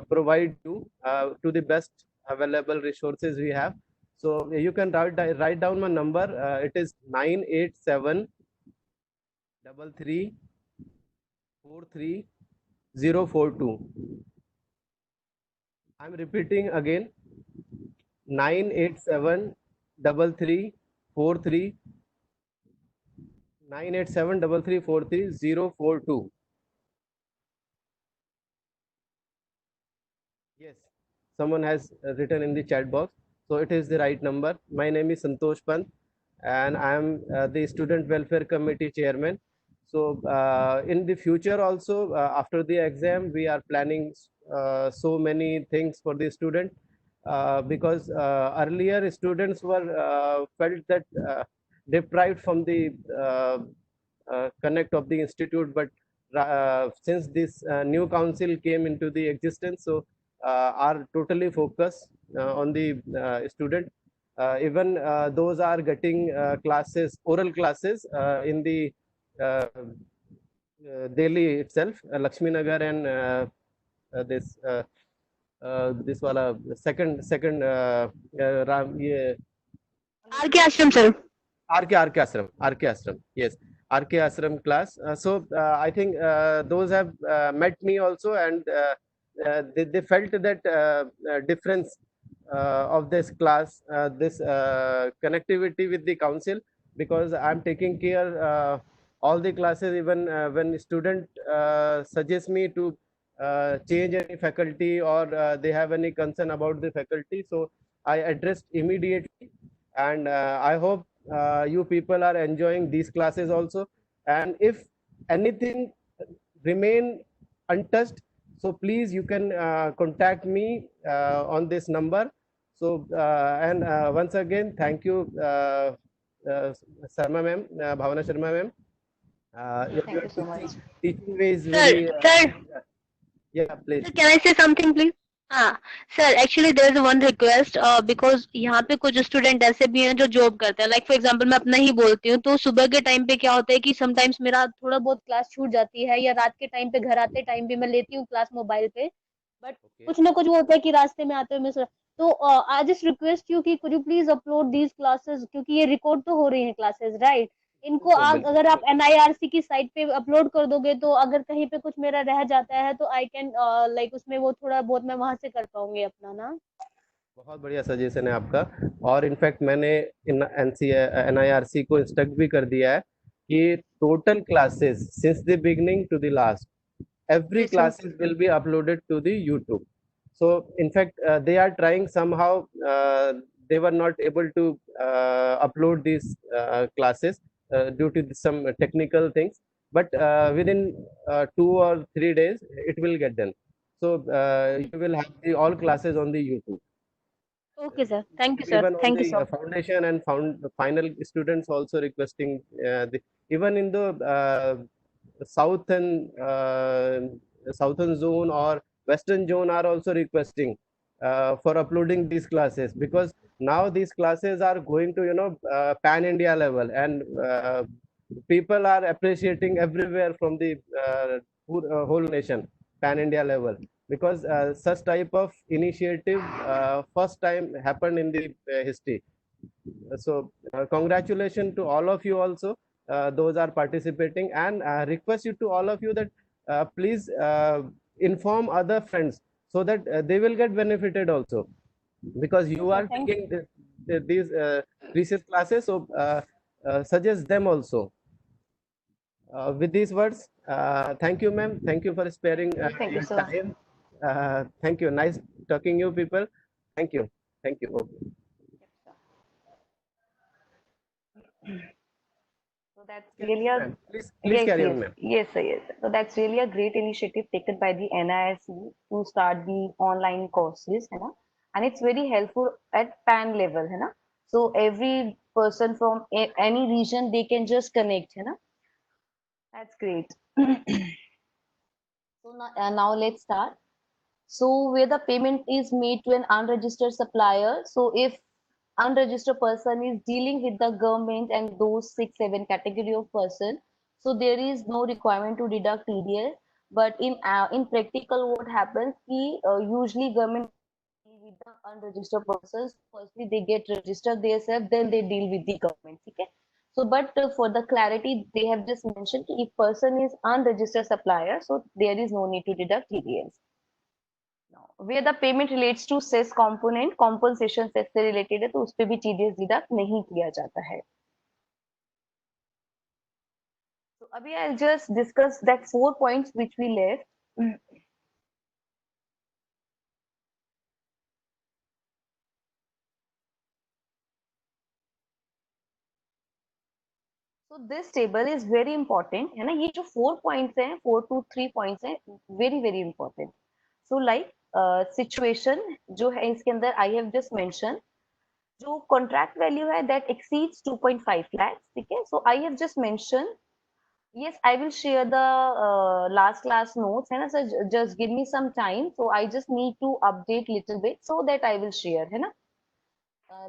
provide you to the best available resources we have. So you can write down my number. It is 987 33 43042. I'm repeating again, 987 33 43 987 33 43 042. Yes, someone has written in the chat box. So it is the right number. My name is Santosh Pant, and I am the Student Welfare Committee Chairman. So in the future also, after the exam, we are planning so many things for the student, because earlier students were felt that deprived from the connect of the institute, but since this new council came into the existence, so are totally focused on the student. Even those are getting classes, oral classes in the Delhi itself, Lakshmi Nagar, and this wala second R K Ashram sir. RK Ashram, yes, RK Ashram class. So I think those have met me also, and they felt that difference of this class, this connectivity with the council, because I'm taking care all the classes. Even when student suggests me to change any faculty, or they have any concern about the faculty, so I addressed immediately. And I hope you people are enjoying these classes also. And if anything remain untouched, so please you can contact me on this number. So and once again, thank you, Sharma ma'am, Bhavana Sharma ma'am, Thank Your you so much. teaching way is Sir, very, sir, yeah, please. sir, can I say something, please? हाँ sir, actually there is one request, because यहाँ पे कुछ student ऐसे भी हैं जो job करते हैं, लाइक फॉर एग्जांपल मैं अपना ही बोलती हूँ, तो सुबह के टाइम पे क्या होता है कि समटाइम्स मेरा थोड़ा बहुत क्लास छूट जाती है, या रात के टाइम पे घर आते टाइम भी मैं लेती हूँ क्लास मोबाइल पे, बट Okay. कुछ ना कुछ वो होता है कि रास्ते में आते हुए मिस, तो आई जस्ट रिक्वेस्ट यू कि could you please upload these classes, क्योंकि ये रिकॉर्ड तो हो रही है क्लासेस, राइट? इनको बिल्कुल बिल्कुल अगर आप एनआईआरसी की साइट पे अपलोड कर दोगे, तो अगर कहीं पे कुछ मेरा रह जाता है तो आई कैन लाइक उसमें वो थोड़ा बहुत मैं वहां से कर पाऊंगी अपना ना। बहुत बढ़िया सजेशन है आपका। और इनफैक्ट मैंने इन एनआईआरसी को इंस्ट्रक्ट भी कर दिया है कि total classes since the beginning to the last every जी sir. classes will be uploaded to the YouTube. So in fact, they are trying somehow. They were not able to upload these classes due to some technical things, but within 2 or 3 days, it will get done. So you will have all classes on the YouTube. Okay sir, thank you sir, Even on thank you the sir. foundation and final students also requesting even in the southern southern zone or western zone are also requesting for uploading these classes, because now these classes are going to pan India level, and people are appreciating everywhere from the whole nation, pan India level, because such type of initiative first time happened in the history. So congratulations to all of you also, those are participating, and request you to all of you that please inform other friends so that they will get benefited also, because yes you sir, are thank taking these precious classes. So suggest them also. With these words, thank you, ma'am. Thank you for sparing Thank you, your sir. time. Thank you. Nice talking you people. Thank you. Thank you. Okay. So that's Yes, really a ma'am. Please yes, carry yes, on, ma'am. yes, sir, yes. So that's really a great initiative taken by the NISC to start the online courses, है ना? And it's very helpful at PAN level, है ना? So every person from any region they can just connect, है ना? That's great. So now let's start. So where the payment is made to an unregistered supplier. So if unregistered person is dealing with the government and those 6, 7 category of person, so there is no requirement to deduct TDS. But in practical, what happens? Usually government deal with the unregistered persons. Firstly, they get registered themselves, then they deal with the government. Okay. So, but for the clarity, they have just mentioned if person is unregistered supplier, so there is no need to deduct TDS. where the payment relates to cess component compensation cess से related है तो उस पे भी TDS deduct नहीं किया जाता है. So अभी I'll just discuss that 4 points which we left. So this table is very important है ना, ये जो 4 points हैं 4 to 3 points हैं very very important. So like situation जो है इसके अंदर I have just mentioned जो contract value है that exceeds 2.5 lakhs. ठीक है, so I have just mentioned. Yes, I will share the last class notes. है ना sir, just give me some time. So I just need to update little bit so that I will share. है ना?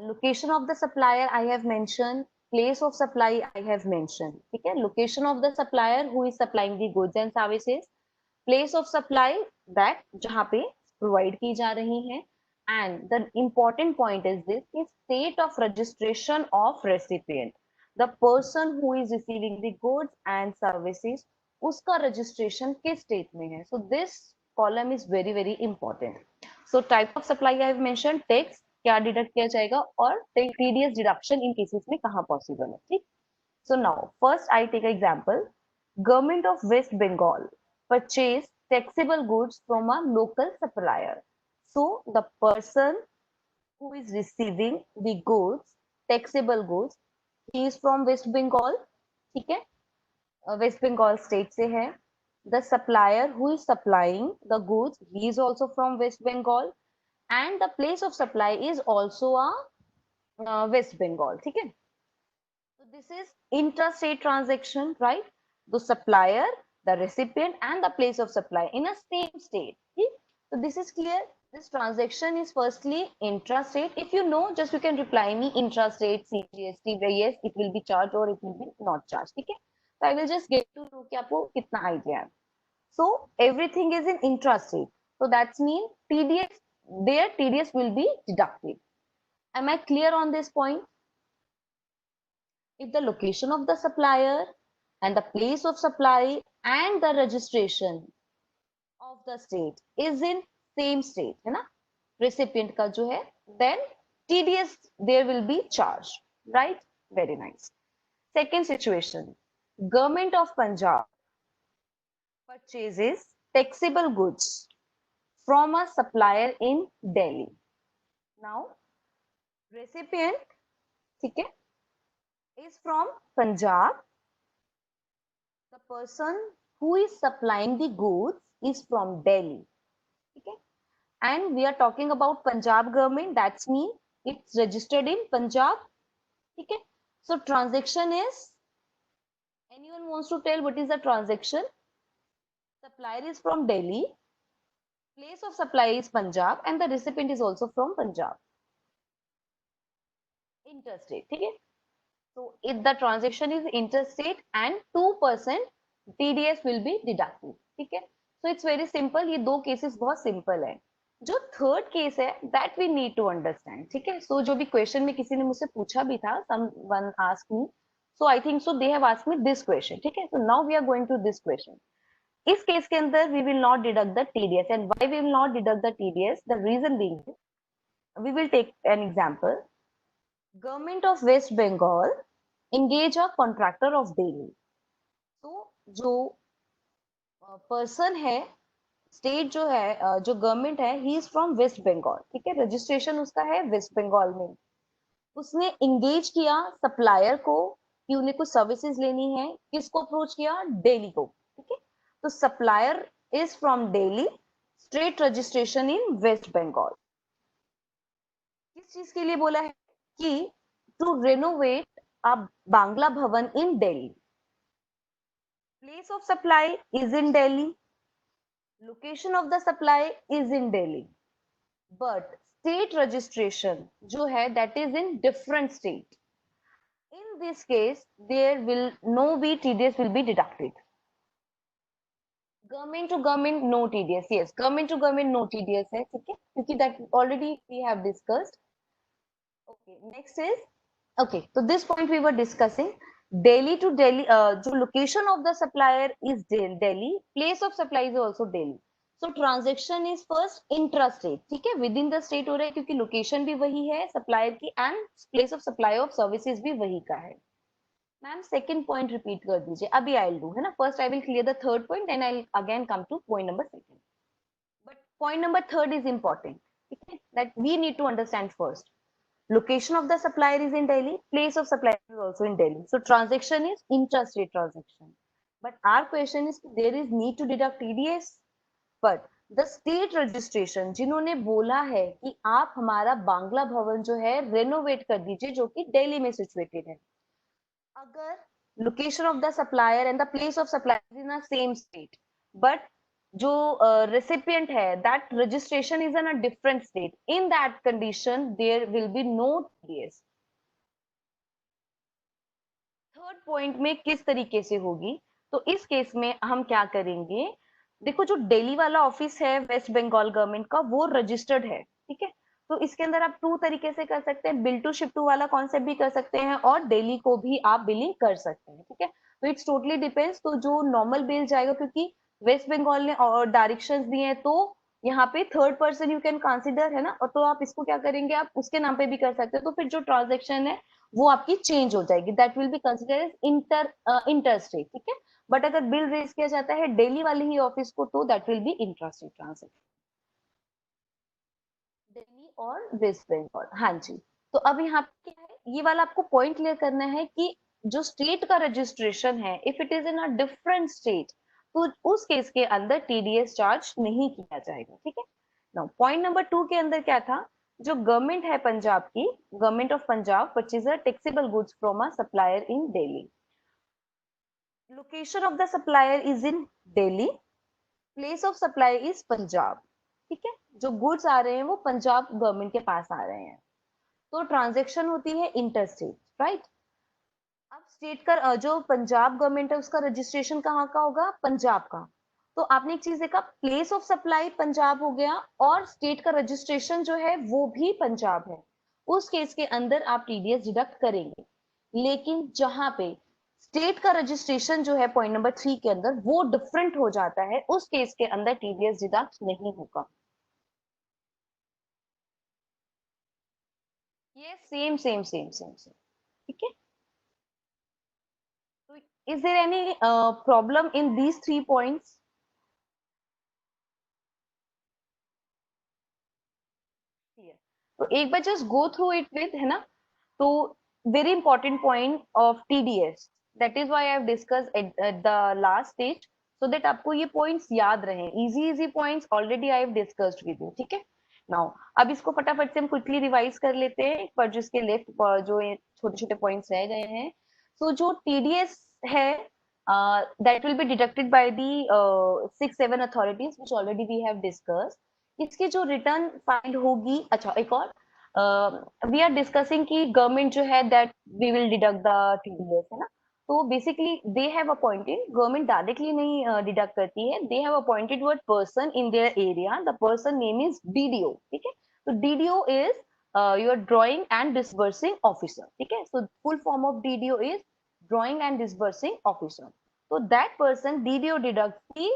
Location of the supplier I have mentioned. Place of supply I have mentioned. ठीक है? Location of the supplier who is supplying the goods and services. Place of supply that जहाँ पे provide की जा रही है. And the important point is this is state of registration of recipient. The person who is receiving the goods and services उसका registration किस state में है. So this column is very very important. So type of supply I have mentioned, tax क्या deduct किया जाएगा और TDS deduction इन cases में कहाँ पॉसिबल है. ठीक. So now first I take example. Government of West Bengal purchase taxable goods from a local supplier. So the person who is receiving the goods, taxable goods, he is from West Bengal. ठीक है, waste Bengal state से है. The supplier who is supplying the goods he is also from West Bengal and the place of supply is also a West Bengal. ठीक है, so this is intra-state transaction, right? the supplier, the recipient and the place of supply in a same state. Okay? So this is clear. This transaction is firstly intrastate. If you know, just you can reply me intrastate CGST, where yes, it will be charged or it will be not charged. Okay? So I will just get to know कि आपको कितना idea है. So everything is in intrastate. So that's mean TDS, their TDS will be deducted. Am I clear on this point? If the location of the supplier and the place of supply and the registration of the state is in same state, है ना? Recipient का जो है, then TDS there will be charged, right? Very nice. Second situation, Government of Punjab purchases taxable goods from a supplier in Delhi. Now, recipient, ठीक है, is from Punjab. The person who is supplying the goods is from Delhi. Okay? And we are talking about Punjab government. That's mean it's registered in Punjab. Okay? So transaction is, anyone wants to tell what is the transaction? Supplier is from Delhi. Place of supply is Punjab and the recipient is also from Punjab. Interstate. Okay? So if the transaction is interstate and 2% TDS will be deducted. ठीक है? So it's very simple. ये दो cases बहुत simple है. जो third case है, that we need to understand. ठीक है? So जो भी question में किसी ने मुझसे पूछा भी था, someone asked me. So I think so they have asked me this question. ठीक है? So now we are going to this question. इस case के अंदर we will not deduct the TDS. And why we will not deduct the TDS? The reason being, we will take an example. Government of West Bengal engage a contractor of Delhi. तो जो person है, state जो है, जो government है, he is from West Bengal. ठीक है, registration उसका है वेस्ट बंगाल में. उसने इंगेज किया सप्लायर को कि उन्हें कुछ सर्विसेज लेनी है. किसको अप्रोच किया? दिल्ली को. ठीक है, तो supplier is from Delhi, state registration in West Bengal. किस चीज के लिए बोला है? कि टू रेनोवेट अ बांग्ला भवन इन Delhi. Place of supply is in Delhi. Location of the supply is in Delhi. But state registration जो है, that is in different state. In this case, there will no be TDS will be deducted. Government to government no TDS. Yes, government to government no TDS है. ठीक है, क्योंकि that already we have discussed. Okay, next is, okay, so this point we were discussing. Delhi to Delhi, जो location of the supplier is Delhi, place of supply is also Delhi. So transaction is first intrastate. ठीक है, within the state हो रहा है क्योंकि location भी वही है supplier की and place of supply of services भी वही का है. मैम second point repeat कर दीजिए. अभी I'll do है ना. First I will clear the third point, then I'll again come to point number second. But point number third is important. ठीक है, that we need to understand first. Location of the supplier is in Delhi, place of supplier is also in Delhi. So transaction is intrastate transaction. But our question is, there is need to deduct TDS. But the state registration जिन्होंने बोला है कि आप हमारा बांग्ला भवन जो है renovate कर दीजिए, जो कि दिल्ली में सिचुएटेड है. अगर location of the supplier and the place of supplier is in the same state, but जो recipient है, that registration is in a different state. In that condition, there will be no TDS. Third point में किस तरीके से होगी? तो इस case में हम क्या करेंगे? देखो, जो दिल्ली वाला ऑफिस है वेस्ट बंगाल गवर्नमेंट का, वो रजिस्टर्ड है. ठीक है, तो इसके अंदर आप टू तरीके से कर सकते हैं. बिल टू शिप टू वाला कॉन्सेप्ट भी कर सकते हैं और दिल्ली को भी आप बिलिंग कर सकते हैं. ठीक है, तो इट्स टोटली डिपेंड्स. तो जो नॉर्मल बिल जाएगा, क्योंकि वेस्ट बंगाल ने और डायरेक्शंस दिए हैं, तो यहाँ पे third person you can consider, है ना. और तो आप इसको क्या करेंगे? आप उसके नाम पे भी कर सकते हैं. तो फिर जो ट्रांजेक्शन है वो आपकी चेंज हो जाएगी. That will be consider as interstate. ठीक है, बट अगर बिल रेज किया जाता है दिल्ली वाले ही ऑफिस को, तो that will B intrastate transaction. Delhi और वेस्ट बंगाल. हाँ जी. तो अब यहाँ पे क्या है, ये वाला आपको पॉइंट क्लियर करना है कि जो स्टेट का रजिस्ट्रेशन है, if it is in a different state, तो उस केस के अंदर टीडीएस चार्ज नहीं किया जाएगा. ठीक है. नाउ पॉइंट नंबर 2 के अंदर क्या था? जो गवर्नमेंट है पंजाब की, government of Punjab purchase taxable goods from a supplier in Delhi. Location of the supplier is in Delhi, place of supply is Punjab. ठीक है, जो गुड्स आ रहे हैं वो पंजाब गवर्नमेंट के पास आ रहे हैं, तो ट्रांजेक्शन होती है इंटरस्टेट, राइट। अब स्टेट का जो पंजाब गवर्नमेंट है उसका रजिस्ट्रेशन कहाँ का होगा, पंजाब का। तो आपने एक चीज देखा, प्लेस ऑफ सप्लाई पंजाब हो गया और स्टेट का रजिस्ट्रेशन जो है वो भी पंजाब है। उस केस के अंदर आप टीडीएस डिडक्ट करेंगे। लेकिन जहां पे स्टेट का रजिस्ट्रेशन जो है पॉइंट नंबर 3 के अंदर वो डिफरेंट हो जाता है, उस केस के अंदर टीडीएस डिडक्ट नहीं होगा। ये same same same same same, ठीक है। तो is there any problem in these 3 points? तो एक बार just go through it with, है ना। तो very important point of TDS, that is why I have discuss at the last stage, so that आपको ये पॉइंट्स याद रहे। Easy easy points already I have discussed with you, ठीक है। Now अब इसको फटाफट से हम क्विकली रिवाइज कर लेते हैं, पर जिसके लेफ्ट जो छोटे छोटे पॉइंट्स रह गए हैं। सो जो टीडीएस है, that will be deducted by the 6-7 authorities which already we have discussed. इसकी जो रिटर्न फाइल होगी, अच्छा एक और वी आर डिस्कसिंग कि गवर्नमेंट जो है that we will deduct the TDS, है ना। तो basically they have appointed, government directly नहीं डिडक्ट करती है, they have appointed one person in their area, the person name is DDO, ठीक है। तो DDO is your drawing and disbursing officer, ठीक है। So full form of DDO is drawing and disbursing officer. तो that person DDO deduct the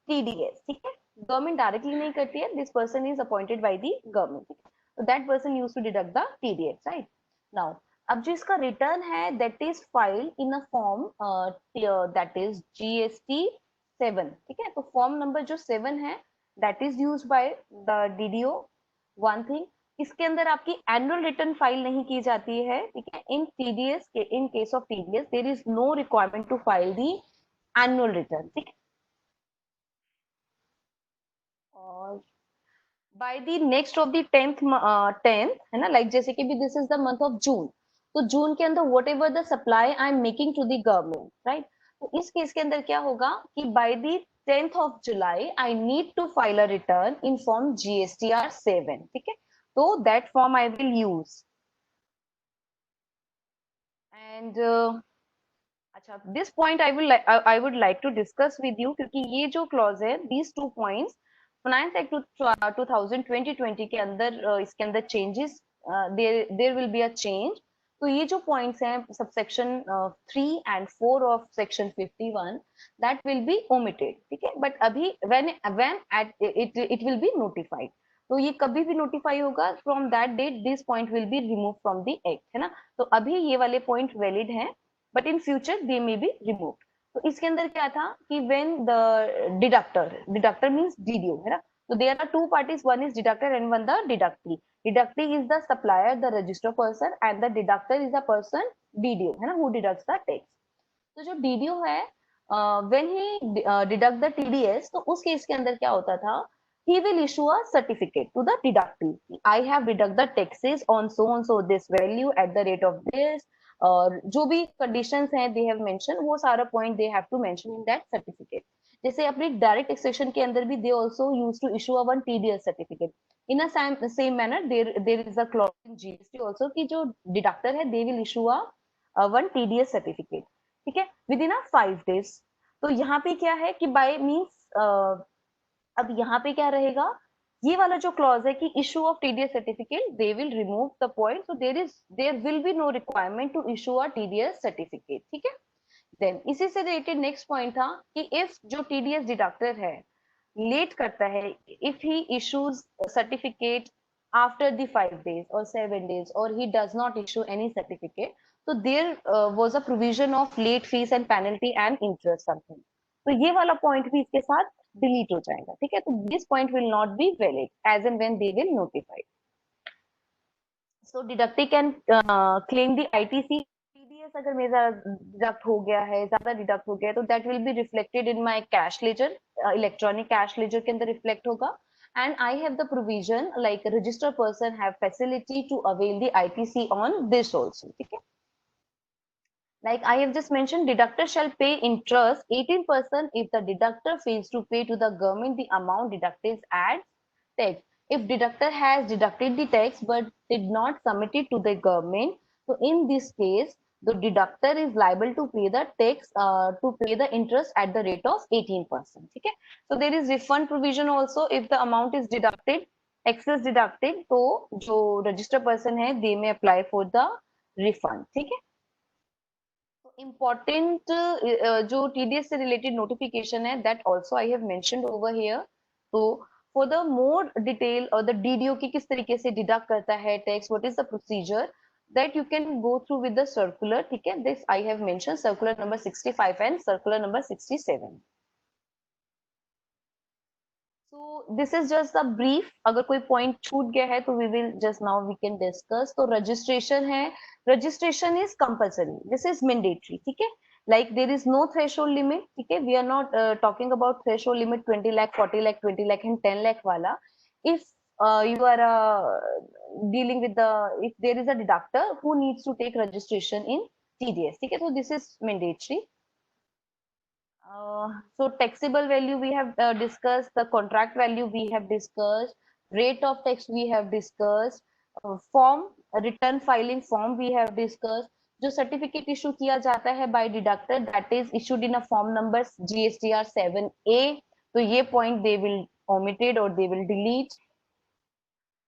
TDS, ठीक है। Government directly नहीं करती है, this person is appointed by the government, so that person used to deduct the TDS, right? Now अब जो इसका return है that is filed in a form that is GST 7, ठीक है। तो फॉर्म नंबर जो 7 है that is used by the DDO। one thing, इसके अंदर आपकी एनुअल रिटर्न फाइल नहीं की जाती है, ठीक है। इन टीडीएस के, in case of TDS there is no requirement to file the annual return, ठीक है। और by the next of the 10th है ना, लाइक जैसे कि भी this is the month of June, तो जून के अंदर whatever the supply I am making to the government, right. तो इस केस के अंदर क्या होगा कि by the 10th of July I need to file a return in form GSTR 7, ठीक है। तो that form I will use and अच्छा, this point I would like to discuss with you, क्योंकि ये जो क्लॉज है, दीज 2 पॉइंट्स फाइनेंस एक्ट 2020 के अंदर इसके अंदर changes, there will be a change. तो ये जो पॉइंट्स हैं subsection 3 and 4 of section 51, that will be omitted, ठीक है। बट अभी when at it will be notified, तो ये कभी भी नोटिफाई होगा, from that date this point will be remove from the act, है ना। तो अभी ये वाले पॉइंट वैलिड हैं, but in future they may be removed. तो इसके अंदर क्या था कि when the deductor means DDO, है ना। तो there are 2 parties, one is deductor and one the deductee. Deductee is the supplier, the register person, and the deductor is the person DDO, है ना, हु डिडक्ट्स द टैक्स। तो जो DDO है, when he deduct the TDS, तो उस केस के अंदर क्या होता था, he will issue a certificate to the deductee, I have deduct the taxes on so and so this value at the rate of this, और जो भी कंडीशंस हैं दे हैव मेंशन, वो सारा point they have to mention in that certificate. जैसे अपनी direct taxation के अंदर भी they also use to issue a one TDS certificate. In a same manner there is a clause in GST also कि जो deductor है they will issue a one TDS certificate, ठीक है, विद इन अ 5 days। तो यहाँ पे क्या है कि बाय मींस, अब यहाँ पे क्या रहेगा, ये वाला जो क्लॉज है कि issue of TDS certificate, they will remove the point, so there will be no requirement to issue a TDS certificate, ठीक है। देन इसी से रिलेटेड नेक्स्ट पॉइंट था कि इफ जो टीडीएस डिडक्टर है लेट करता है, if he issues certificate after the 5 days or 7 days, or he does not issue any certificate, so there was a provision of late fees and penalty and interest something। तो ये वाला point भी इसके साथ delete हो जाएगा, ठीक है। तो this point will not be valid as and when they will notify. So deductee can claim the ITC, TDS अगर मेरा डिडक्ट हो गया है, ज्यादा डिडक्ट हो गया है, तो that will be reflected in my cash ledger, electronic cash ledger के अंदर रिफ्लेक्ट होगा। And I have the provision like registered person have facility to avail the ITC on this also, ठीक है। Like I have just mentioned, deductor shall pay interest 18% if the deductor fails to pay to the government the amount deducted as tax. If deductor has deducted the tax but did not submit it to the government, so in this case, the deductor is liable to pay the tax, to pay the interest at the rate of 18%. Okay. So there is refund provision also if the amount is deducted, excess deducted, तो जो register person है, they may apply for the refund. ठीक है. Important जो TDS से related notification है, that also I have mentioned over here. So for the more detail or the DDO की किस तरीके से deduct करता है tax, what is the procedure, that you can go through with the circular. ठीक है, this I have mentioned circular number 65 and circular number 67. So this is just a brief. अगर कोई point छूट गया है तो we will just now we can discuss. तो registration है, registration is compulsory. This is mandatory. ठीक है, like there is no threshold limit. ठीक है, we are not talking about threshold limit 20 lakh, 40 lakh, 20 lakh and 10 lakh वाला. If you are dealing with the, if there is a deductor who needs to take registration in TDS. ठीक है, so this is mandatory. So taxable value we have discussed, the contract value we have discussed, rate of tax we have discussed, form, return filing form we have discussed. जो certificate issue किया जाता है by deductor, that is issued in a form number GSTR 7A. तो ये point they will omitted or they will delete.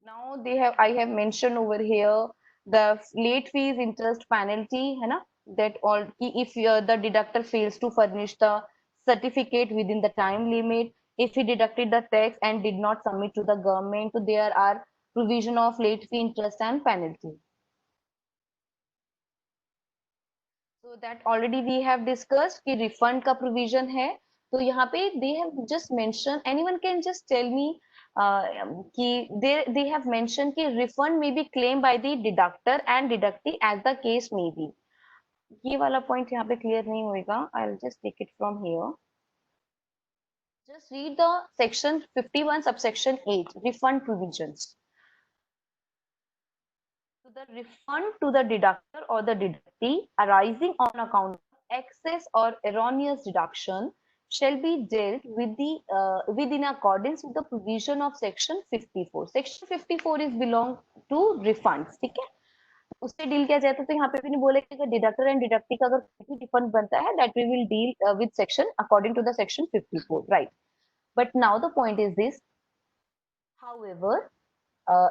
Now they have, I have mentioned over here the late fees, interest, penalty, है ना, that all if the deductor fails to furnish the certificate within the time limit, if he deducted the tax and did not submit to the government, so there are provision of late fee, interest and penalty. So that already we have discussed कि refund का provision है. तो यहाँ पे they have just mentioned, anyone can just tell me कि they have mentioned कि refund may be claimed by the deductor and deductee as the case may be. ये वाला point यहाँ पे clear नहीं होएगा. I'll just take it from here. Just read the section 51 subsection 8 refund provisions. So the refund to the deductor or the deductee arising on account of excess or erroneous deduction shall be dealt with in accordance with the provision of section 54. Section 54 is belong to refunds. ठीक है, उससे deal किया जाता है. तो यहाँ पे भी नहीं बोले कि अगर डिडक्टर एंड डिडक्टी का अगर कोई रिफंड बनता है, that we will deal with section according to the section 54, right? But now the point is this. However,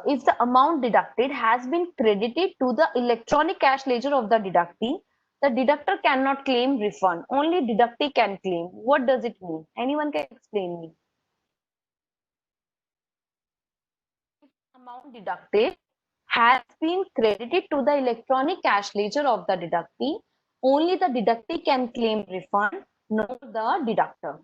if the amount deducted has been credited to the electronic cash ledger of the deductee, the deductor cannot claim refund. Only deductee can claim. What does it mean? Anyone can explain me? If the amount deducted has been credited to the electronic cash ledger of the deductee, only the deductee can claim refund, not the deductor.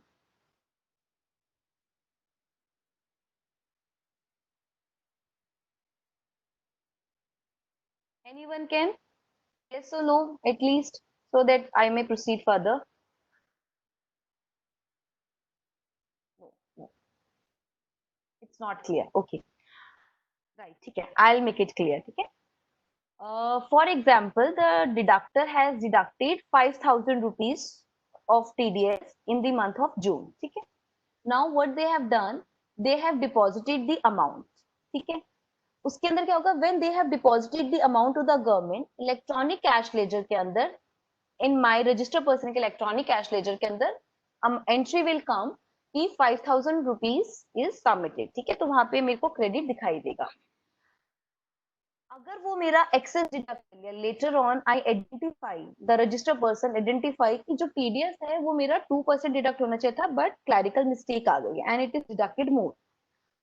Anyone can? Yes or no, at least, so that I may proceed further. No, no. It's not clear. Okay. Right. Okay. I'll make it clear. Okay. For example, the deductor has deducted 5,000 rupees of TDS in the month of June. Okay. Now what they have done, they have deposited the amount. ठीक है, उसके अंदर क्या होगा, when they have deposited the amount to the government, electronic cash ledger के अंदर, in my register person के electronic cash ledger के अंदर entry will come कि 5,000 rupees is submitted. ठीक है, तो वहां पे मेरे को क्रेडिट दिखाई देगा. अगर वो मेरा एक्सेस डिडक्ट कर लिया, later on I identify, the register person identify कि जो टीडीएस है वो मेरा 2% डिडक्ट होना चाहिए था, बट क्लैरिकल मिस्टेक आ गई एंड इट इज डिडक्टेड मोर,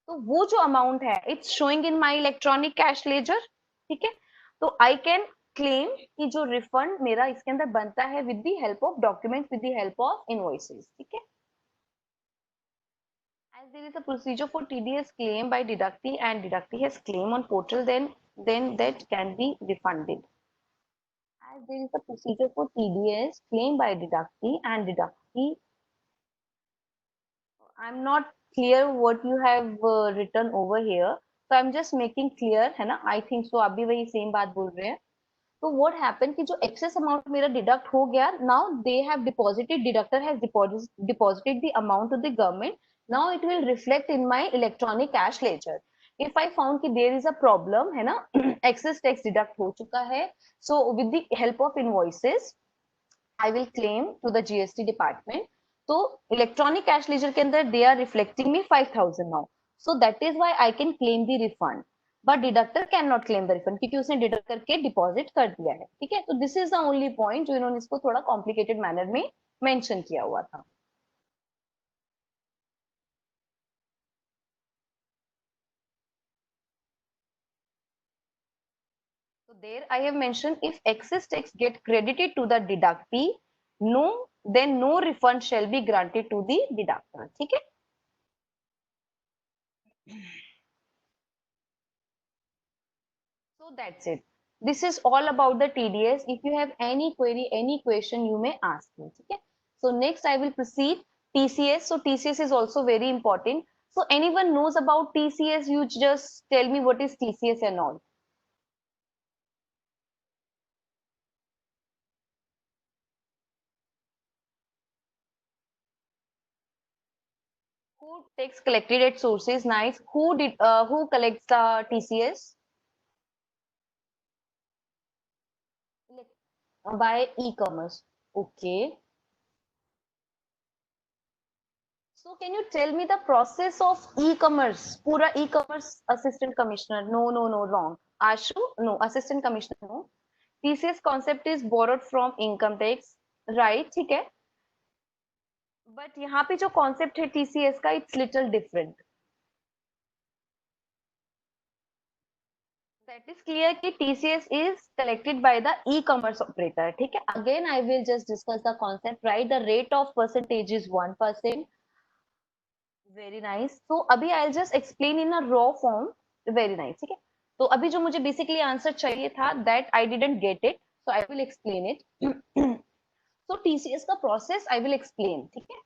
तो वो जो अमाउंट है it's showing in my electronic cash laser. ठीक है, तो आई कैन क्लेम कि जो रिफंड मेरा इसके अंदर बनता है with the help of document, with the help of invoices. ठीक है, as there is a procedure for TDS claim by deductee and deductee has claim on portal, then that can be refunded. As there is a procedure for TDS claim by deductee and deductee, I'm not clear what you have written over here, so I'm just making clear, है ना? I think so. आप भी वही same बात बोल रहे हैं. तो व्हाट हैपन कि जो एक्सेस अमाउंट मेरा डिडक्ट हो गया, now they have deposited, deductor has deposited the amount to the government, now it will reflect in my electronic cash ledger. If I found कि देयर इज अ प्रॉब्लम है ना, excess tax deduct हो चुका है, so with the help of invoices I will claim to the GST department. तो electronic cash ledger के अंदर they are reflecting me 5,000 now, so that is why I can claim the refund, but deductor can not claim the refund क्योंकि उसने deduct करके deposit कर दिया है. ठीक है, तो this is the only point जो इन्होंने इसको थोड़ा कॉम्प्लिकेटेड मैनर में मेंशन किया हुआ था. So there I have mentioned if excess tax get credited to the deductee, no, then no refund shall be granted to the deductor. ठीक है. So that's it. This is all about the TDS. If you have any query, any question, you may ask me. Okay. So next I will proceed TCS. So TCS is also very important. So anyone knows about TCS? You just tell me what is TCS and all. Who takes collected at sources? Nice. Who collects the TCS? By e-commerce. Okay. So can you tell me the process of e-commerce? Pura e-commerce assistant commissioner. No, no, no, wrong. Ashu? No, assistant commissioner. No. TCS concept is borrowed from income tax. Right, ठीक है. But यहाँ पे जो concept है TCS का, it's little different. That is clear कि TCS is collected by the e-commerce operator. ठीक है. Again, I will just discuss the concept. Right, the rate of percentage is 1%. Very nice. तो अभी I just explain in a raw form. Very nice. ठीक है, तो अभी जो मुझे बेसिकली आंसर चाहिए था that I didn't get it, so I will explain it. So TCS का प्रोसेस आई विल एक्सप्लेन. ठीक है.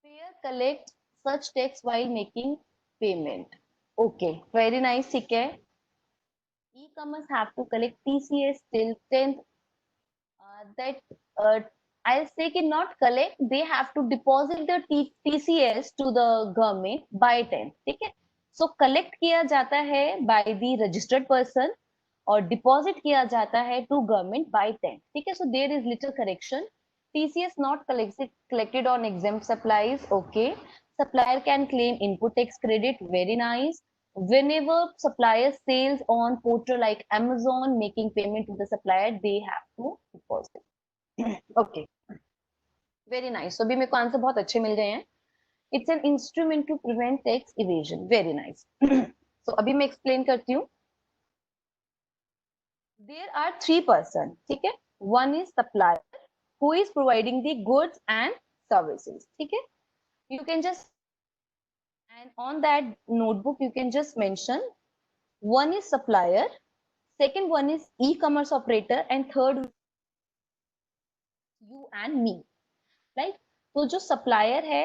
Pair collect such tax while making payment. Okay, very nice. ठीक है. e-commerce have to collect TCS till 10th. That I'll say कि not collect, they have to deposit the TCS to the government by 10th. ठीक है. So collect किया जाता है by the registered person और deposit किया जाता है to government by 10th. ठीक है. So there is little correction. TCS not collected on exempt supplies. Okay. Supplier can claim input tax credit. Very nice. Whenever supplier sales on portal like Amazon making payment to the supplier, they have to deposit. Okay, very nice. अभी मेरे को answer बहुत अच्छे मिल गए हैं. It's an instrument to prevent tax evasion. Very nice. So अभी मैं एक्सप्लेन करती हूँ. There are 3 person. ठीक है. One is supplier who is providing the goods and services. ठीक है. You can just and on that notebook you can just mention one is supplier, second one is e-commerce operator, and third you and me. Right. तो जो supplier है,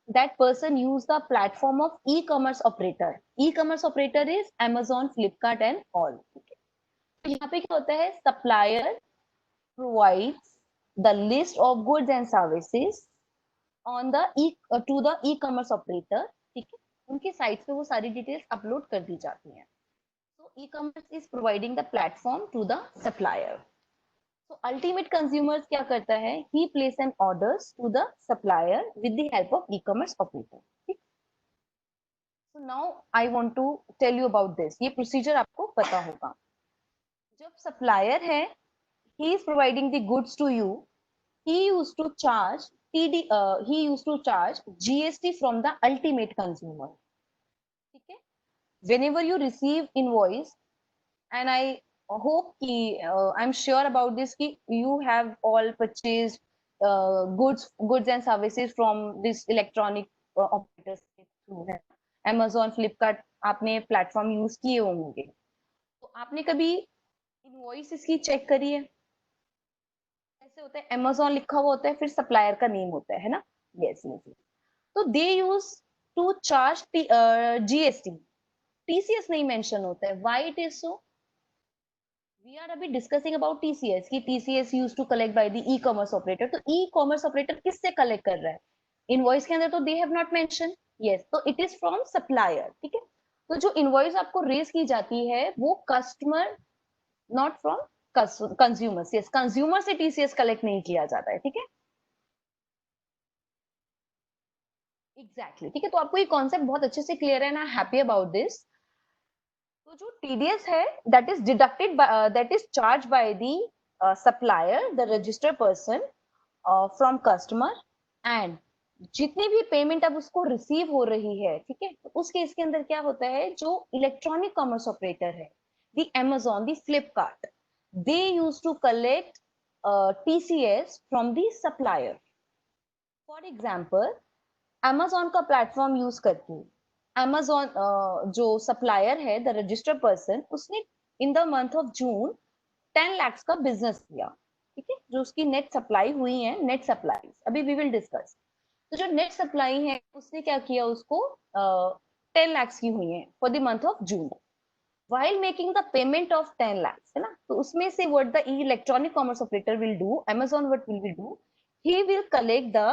that person use the platform of e-commerce operator. E-commerce operator is Amazon, Flipkart and all. Okay. तो यहाँ पे क्या होता है, supplier provides the list of goods and services on the to the e-commerce operator. ठीक है. उनकी साइट पे वो सारी डिटेल्स अपलोड कर दी जाती हैं. So e-commerce is providing the platform to the supplier. So ultimate consumers क्या करता है, he place an orders to the supplier with the help of e-commerce operator. ठीक. So now I want to tell you about this. ये procedure आपको पता होगा. जब supplier है, he is providing the goods to you. He used to charge he used to charge GST from the ultimate consumer. ठीक है. Whenever you receive invoice, and I hope ki I'm sure about this ki you have all purchased goods and services from this electronic operators through है. Amazon, Flipkart आपने platform use किए होंगे. तो आपने कभी invoice इसकी चेक करी है? ऐसे होता है, Amazon लिखा हुआ होता है, फिर सप्लायर का नेम होता है ना. यस. तो they use to charge GST. TCS नहीं मेंशन होता है. Why it is so? We are अभी डिस्कसिंग अबाउट टीसीएस कि TCS use to collect by the e commerce operator. तो ई कॉमर्स ऑपरेटर किससे कलेक्ट कर रहा है? इनवॉइस के अंदर तो they have not mention. Yes, तो इट इज फ्रॉम सप्लायर। ठीक है, तो जो इनवॉइस आपको रेज की जाती है वो customer, not from consumers. Yes, consumer से टीसीएस कलेक्ट नहीं किया जाता है। ठीक है, एग्जैक्टली। ठीक है, तो आपको ये कॉन्सेप्ट बहुत अच्छे से क्लियर है ना, हैप्पी अबाउट दिस। तो जो टीडीएस है that is deducted, that is charge by the supplier, the registered person from customer, and जितनी भी पेमेंट अब उसको रिसीव हो रही है, ठीक है, तो उस केस के अंदर क्या होता है, जो इलेक्ट्रॉनिक कॉमर्स ऑपरेटर है, the Amazon, the Flipkart, they use to collect TCS from the supplier. For example, Amazon का प्लेटफॉर्म यूज करके Amazon जो सप्लायर है, द रजिस्टर्ड पर्सन, उसने in the month of June 10 lakh का बिजनेस किया। ठीक है, जो उसकी नेट सप्लाई हुई है, नेट सप्लाई अभी वी विल डिस्कस। तो जो नेट सप्लाई है उसने क्या किया, उसको 10 लाख की हुई है for the month of June. while making the payment of 10 lakhs, है ना, तो उसमें से what the electronic commerce operator will do, Amazon what will do, he will collect the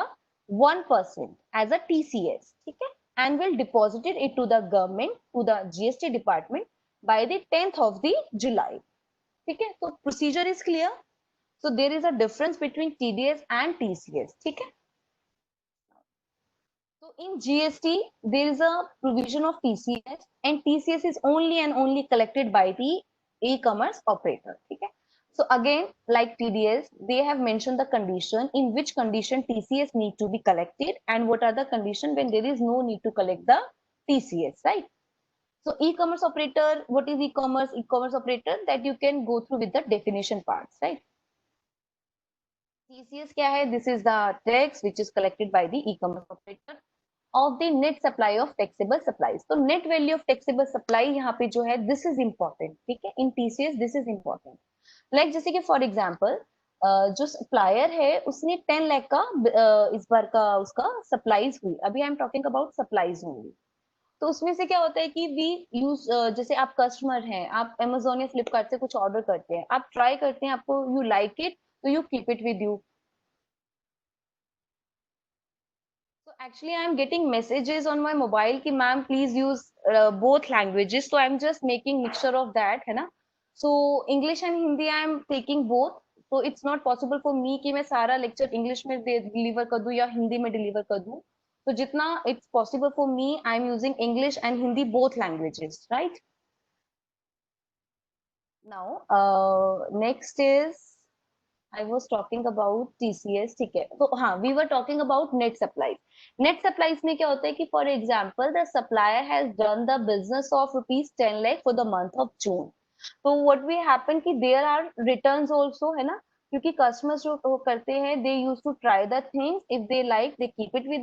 1% as a TCS, ठीक है, and will deposit it to the government, to the GST department by the 10th of the July. ठीक है, तो procedure is clear. So there is a difference between TDS and TCS. ठीक है, so in GST, there is a provision of TCS, and TCS is only and only collected by the e-commerce operator. Okay? So again, like TDS, they have mentioned the condition, in which condition TCS need to be collected, and what are the condition when there is no need to collect the TCS, right? So e-commerce operator, what is e-commerce? E-commerce operator, that you can go through with the definition parts, right? TCS क्या है? This is the tax which is collected by the e-commerce operator of the net supply of taxable supplies. तो net value of taxable supply यहाँ पे जो है, this is important. ठीक है, in TCS this is important. Like जैसे कि for example, जो सप्लायर है उसने 10 लाख का इस बार का उसका सप्लाईज हुई। अभी I am talking about supplies only. तो उसमें से क्या होता है कि वी यूज, जैसे आप कस्टमर हैं, आप Amazon या फ्लिपकार्ट से कुछ ऑर्डर करते हैं, आप ट्राई करते हैं, आपको यू लाइक इट, तो you keep it with you. So actually, I'm getting messages on my mobile कि ma'am please use both languages. So I'm just making mixture of that, है ना? So English and Hindi I'm taking both. So it's not possible for me कि मैं सारा lecture English में deliver कर दूँ या हिंदी में deliver कर दूँ. तो जितना it's possible for me, I'm using English and Hindi both languages, right? Now, next is I was talking about TCS, ठीक है, तो हाँ, we were talking about net supplies. Net supplies में क्या होता है कि for example, the supplier has done the business of rupees 10 lakh for the month of June. तो what will happen कि there are returns also, है ना, क्योंकि customers जो करते हैं, they used to try the things, if they like, they keep it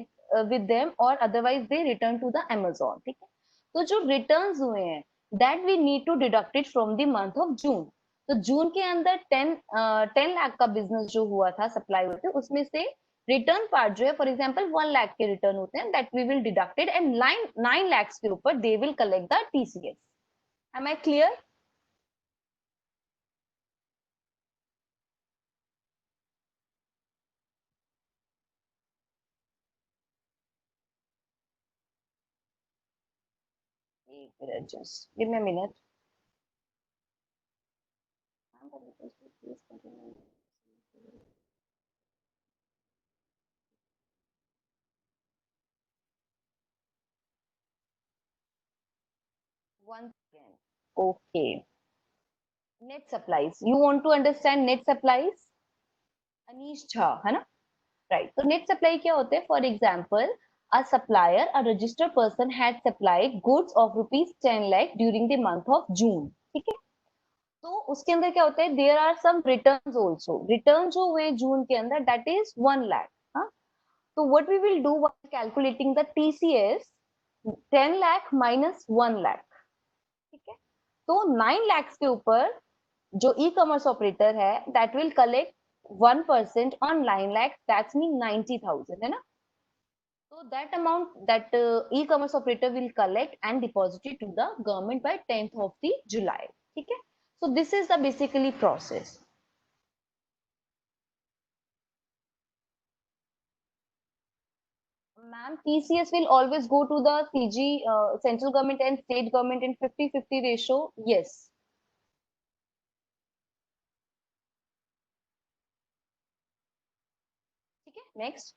with them, or otherwise they return to the Amazon. ठीक है, तो जो returns हुए हैं, that we need to deduct it from the month of June. तो June के अंदर 10 लाख का बिजनेस जो हुआ था, सप्लाई हुए थे, उसमें से रिटर्न पार्ट जो है, फॉर एग्जांपल 1 लाख के रिटर्न होते हैं, that we will deducted, and 9 lakh के ऊपर they will collect the TCS. Am I clear? एक minute, just give me a minute. Once again, okay, net supplies, you want to understand net supplies? Anish Jha, है ना, right. तो net supply क्या होते हैं? For example, a supplier, a registered person had supplied goods of rupees 10 lakh during the month of June. ठीक है, तो उसके अंदर क्या होता है, there are some returns also, return जो हुए जून के अंदर, दैट इज 1 लाख। हाँ, तो what we will do while calculating the TCS, 10 lakh minus 1 lakh. ठीक है, तो 9 लाख के ऊपर जो ई कॉमर्स ऑपरेटर है, that will collect 1% on 9 lakh, that's mean 90,000, है ना? So that amount that e-commerce operator will collect and deposit it to the government by 10th of the July. ठीक है? So this is the basically process. Ma'am, TCS will always go to the CG, central government and state government in 50-50 ratio. Yes. Okay, next.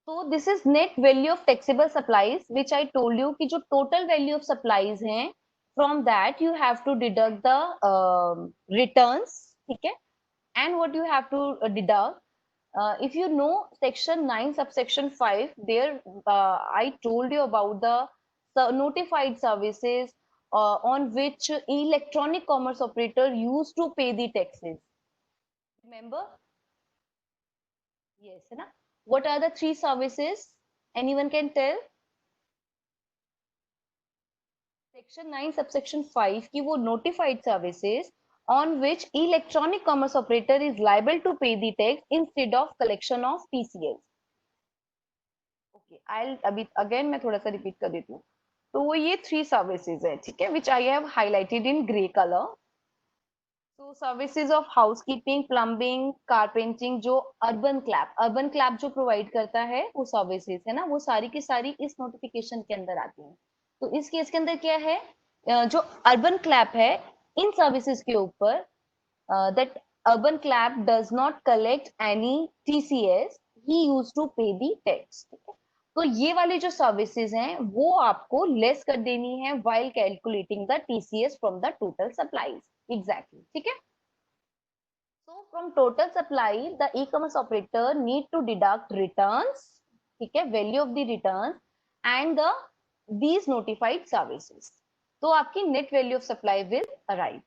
So this is net value of taxable supplies, which I told you कि जो total value of supplies हैं, from that you have to deduct the returns, ठीक है? And what you have to deduct. If you know section 9 subsection 5, there I told you about the notified services on which electronic commerce operator used to pay the taxes. Remember? Yes, है ना? What are the three services? Anyone can tell? Section 9 subsection 5 की वो notified services on which electronic commerce operator is liable to pay the tax instead of collection of TCS. Okay, I'll अभी again मैं थोड़ा सा repeat कर देती हूँ. तो वो ये three services है, ठीक है, which I have highlighted in grey color. So services of housekeeping, plumbing, carpenting, जो urban clap जो provide करता है वो services है ना, वो सारी की सारी इस notification के अंदर आती हैं. तो इस केस के अंदर क्या है, जो अर्बन क्लैप है इन सर्विसेज के ऊपर, that Urban Clap does not collect any TCS, he use to pay the tax. तो ये वाली जो सर्विसेज हैं वो आपको लेस कर देनी है while calculating the TCS from the total supplies. Exactly, ठीक है. So from total supply, the e-commerce operator need to deduct returns, ठीक है, value of the returns and these notified services. तो आपकी net value of supply will arrive.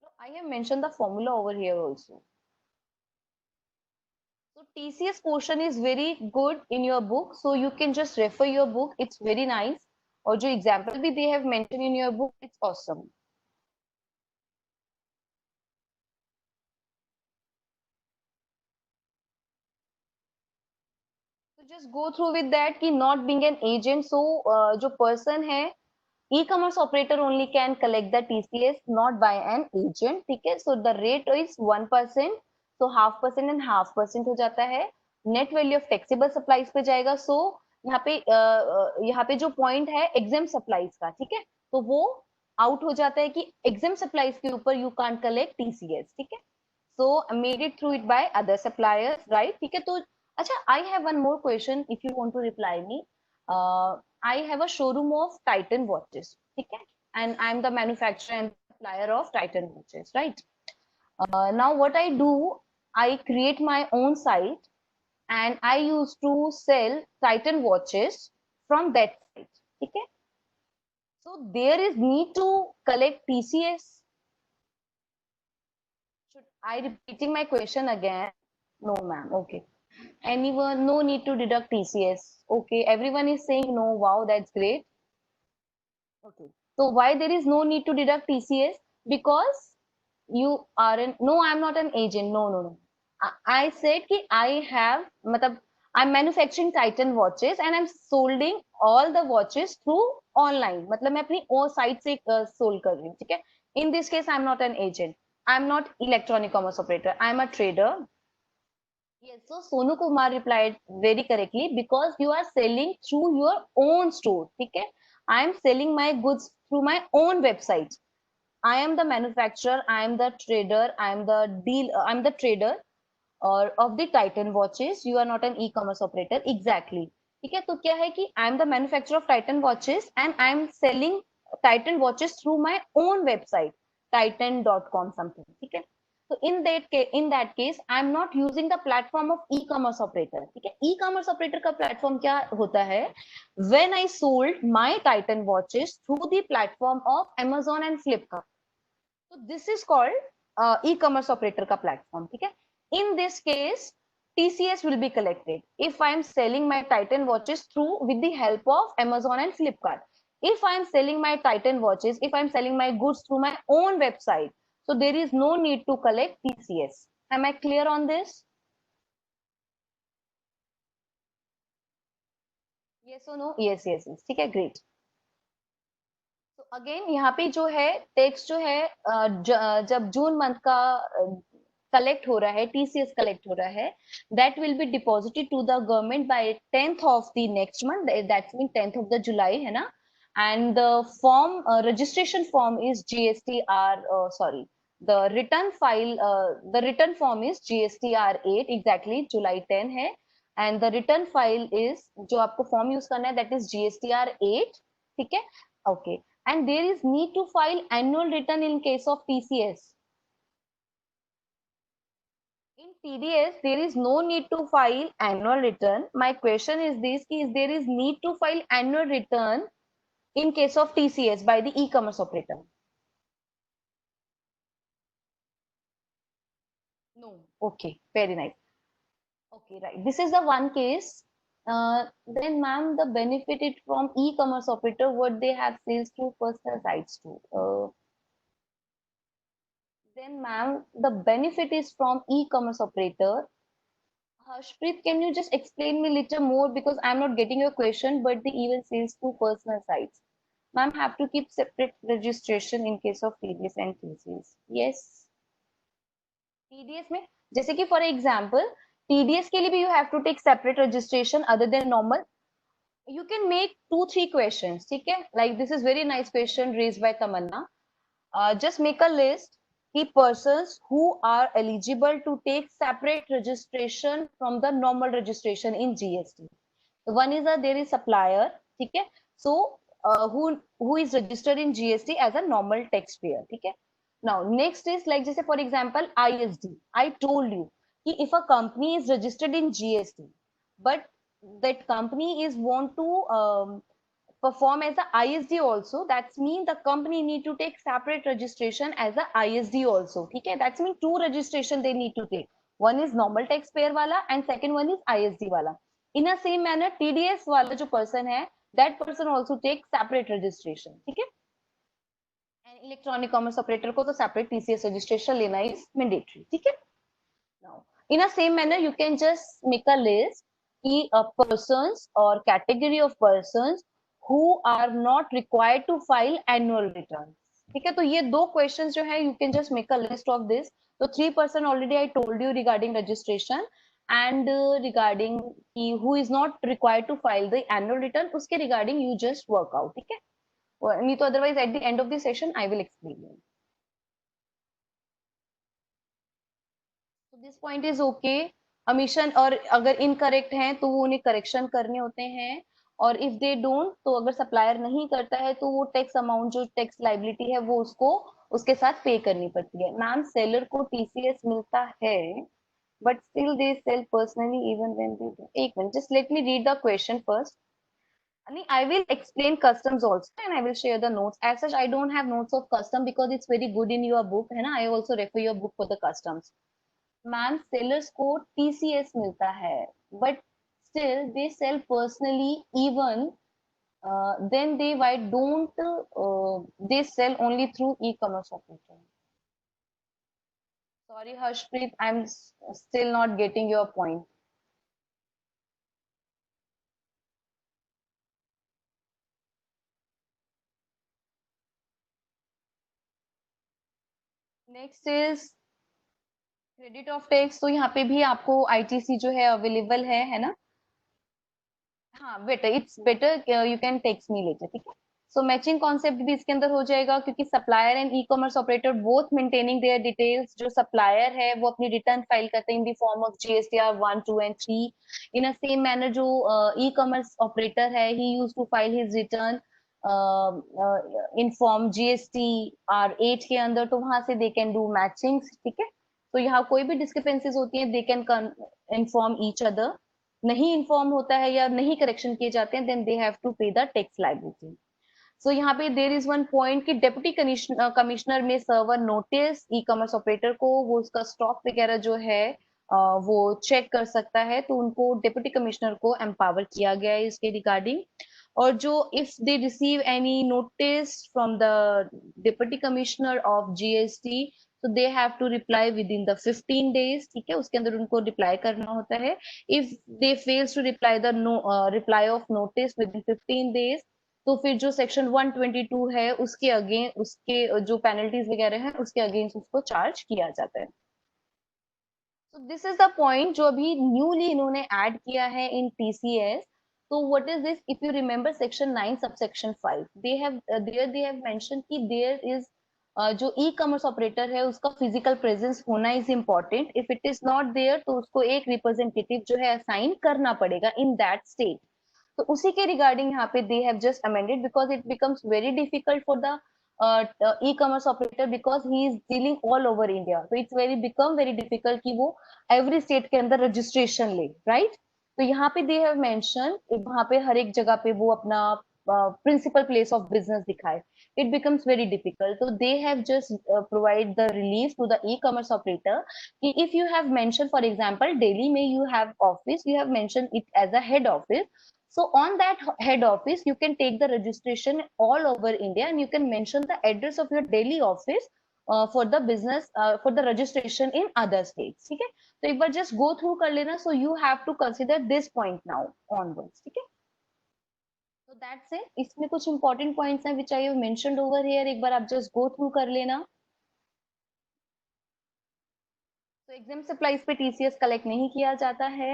So I have mentioned the formula over here also. So TCS portion is very good in your book, so you can just refer your book. It's very nice. और जो example भी they have mentioned in your book, it's awesome. So just go through with that कि not being an agent, so जो person है e-commerce operator only can collect the TCS, not by an agent, ठीक है. So the rate is 1%, so 0.5% and 0.5% हो जाता है. Net value of taxable supplies पे जाएगा. So यहाँ पे जो point है exempt supplies का, ठीक है, तो वो out हो जाता है कि exempt supplies के ऊपर you can't collect TCS, ठीक है. So made it through it by other suppliers, right? ठीक है. तो अच्छा, I have one more question if you want to reply me. I have a showroom of Titan watches, ठीक है, and I'm the manufacturer and supplier of Titan watches, right? Now what I do, I create my own site and I used to sell Titan watches from that site, ठीक है. So there is need to collect TCS. Should I repeating my question again? No, ma'am. Okay. Anyone? No need to deduct TCS. Okay. Everyone is saying no. Wow, that's great. Okay. So why there is no need to deduct TCS? Because you are an, no, I'm not an agent. No, no, no. I said कि I have, मतलब I'm manufacturing Titan watches and I'm solding all the watches through online. मतलब मैं अपनी ओ site से sold कर रही हूँ, ठीक है. In this case, I'm not an agent. I'm not electronic commerce operator. I'm a trader. Yes, so Sonu Kumar replied very correctly because you are selling through your own store. Okay, I am selling my goods through my own website. I am the manufacturer, I am the trader, I am the I'm the trader or of the Titan watches. You are not an e-commerce operator. Exactly. ठीक है, तो क्या है कि I am the manufacturer of Titan watches and I am selling Titan watches through my own website, titan.com something. ठीक है. So in that case, I'm not using the platform of e-commerce operator. ठीक है, e-commerce operator का platform क्या होता है? When I sold my Titan watches through the platform of Amazon and Flipkart. So this is called e-commerce operator का platform. ठीक है. In this case, TCS will be collected if I am selling my Titan watches through with the help of Amazon and Flipkart. If I am selling my Titan watches, if I am selling my goods through my own website, so there is no need to collect TCS. Am I clear on this? Yes or no? Yes, yes, yes. ठीक है, great. Again यहाँ पे जो है text जो है जब June month का कलेक्ट हो रहा है, टीसीएस कलेक्ट हो रहा है, that will be deposited to the government by 10th of the next month, that's mean 10th of the July, है ना. And the form, registration form is GSTR, sorry, the return file, the return form is GSTR 8, exactly July 10 है. And the return file is, जो आपको form use करना है, that is GSTR 8. ठीक है, okay. And there is need to file annual return in case of TCS. In TDS, there is no need to file annual return. My question is this: is there is need to file annual return in case of TCS by the e-commerce operator? No. Okay, very nice. Okay, right. This is the one case. Then, ma'am, the benefited from e-commerce operator, what they have sales to personal sites too. Then, ma'am, the benefit is from e-commerce operator. Harshpreet, can you just explain me a little more because I'm not getting your question, but the even sales to personal sites. Ma'am, have to keep separate registration in case of TDS and TCS. Yes. TDS में जैसे कि for example, TDS के लिए भी you have to take separate registration other than normal. You can make 2-3 questions, ठीक है? Like this is very nice question raised by Tamanna. Just make a list the persons who are eligible to take separate registration from the normal registration in GST. One is there is supplier, ठीक है? So who is registered in GST as a normal taxpayer, ठीक है? Now next is like जैसे for example ISD. I told you कि if a company is registered in GST, but that company is want to perform as a ISD also, that's mean the company need to take separate registration as a ISD also, ठीक है? That's mean two registration they need to take. One is normal taxpayer वाला and second one is ISD वाला. In a same manner, TDS वाला जो person है, that person also take separate registration, ठीक है? And electronic commerce operator को तो separate TCS registration लेना is mandatory, ठीक है? Now, in a same manner, you can just make a list की persons or category of persons who are not required to file annual returns. ठीक है, तो ये दो questions जो है, you can just make a list of this. So 3% already I told you regarding registration and regarding who is not required to file the annual return, उसके regarding you just work out, ठीक है? नहीं तो otherwise at the end of the session I will explain you. This point is okay. Omission और अगर incorrect हैं तो वो उन्हें करेक्शन करने होते हैं, और इफ दे डोंट, तो अगर सप्लायर नहीं करता है तो वो टैक्स अमाउंट जो टैक्स लाइबिलिटी है वो उसको उसके साथ पे करनी पड़ती है. मैम, सेलर को टीसीएस मिलता है but still they sell personally even when they, एक minute, just let me read the question first. I will explain customs also and I will share the notes. As such, I don't have notes of custom because it's very good in your book, है ना? I also refer your book for the customs. Ma'am, sellers को TCS मिलता है but still they sell personally even then they why don't they sell only through E commerce operator. Sorry Harshpreet, I am still not getting your point. Next is credit of tax. तो यहाँ पे भी आपको ITC जो है available है ना? हाँ better, it's better you can text me later, ठीक है? सो मैचिंग कॉन्सेप्ट भी इसके अंदर हो जाएगा क्योंकि supplier and e commerce operator both maintaining their details. जो सप्लायर है वो अपनी रिटर्न फाइल करते हैं in the form of GSTR 1, 2 and 3. In a same manner जो ई कॉमर्स ऑपरेटर है, he use to file his return in form GSTR 8 के अंदर, तो वहां से दे कैन डू मैचिंग, ठीक है? तो यहाँ कोई भी डिस्क्रिपेंसीज होती है, they can inform each other. नहीं इन्फॉर्म होता है या नहीं करेक्शन किए जाते हैं, देन दे हैव टू पे द टैक्स लायबिलिटी. सो यहाँ पे देर इज वन पॉइंट कि डेप्यूटी कमिश्नर में सर्वर नोटिस ई कॉमर्स ऑपरेटर को वो उसका स्टॉक वगैरह जो है वो चेक कर सकता है, तो उनको डेप्यूटी कमिश्नर को एम्पावर किया गया है इसके रिगार्डिंग. और जो if they receive any notice from the deputy commissioner of GST, तो they have to reply within the 15 days, ठीक है? उसके अंदर उनको रिप्लाई करना होता है. If they fails to reply the reply of notice within 15 days, तो फिर जो सेक्शन 122 है उसके अगेंस्ट, उसके जो पेनल्टीज वगैरह है उसके अगेंस्ट उसको चार्ज किया जाता है। So this is the point जो अभी न्यूली इन्होंने ऐड किया है इन TCS. So what is this? If you remember section 9 subsection 5, they have mentioned कि there is जो e-commerce operator है उसका physical presence होना is important. If it is not there तो उसको एक representative जो है assign करना पड़ेगा in that state. तो उसी के रिगार्डिंग यहाँ पे they have just amended because it becomes very difficult for the e-commerce operator because he is dealing all over India. तो it's become very difficult कि वो every state के अंदर registration ले, right? तो यहाँ पे they have mentioned वहाँ पे हर एक जगह पे वो अपना principal place of business दिखाए. It becomes very difficult. So they have just provide the relief to the e-commerce operator. If you have mentioned, for example, Delhi में you have office, you have mentioned it as a head office. So on that head office, you can take the registration all over India and you can mention the address of your Delhi office for the business, for the registration in other states. ठीक है? तो एक बार just go through कर लेना. So you have to consider this point now onwards. ठीक है? So that's it. इसमें कुछ important points हैं which I have mentioned over here. एक बार आप just go through कर लेना. तो exempt supplies पे TCS collect नहीं किया जाता है.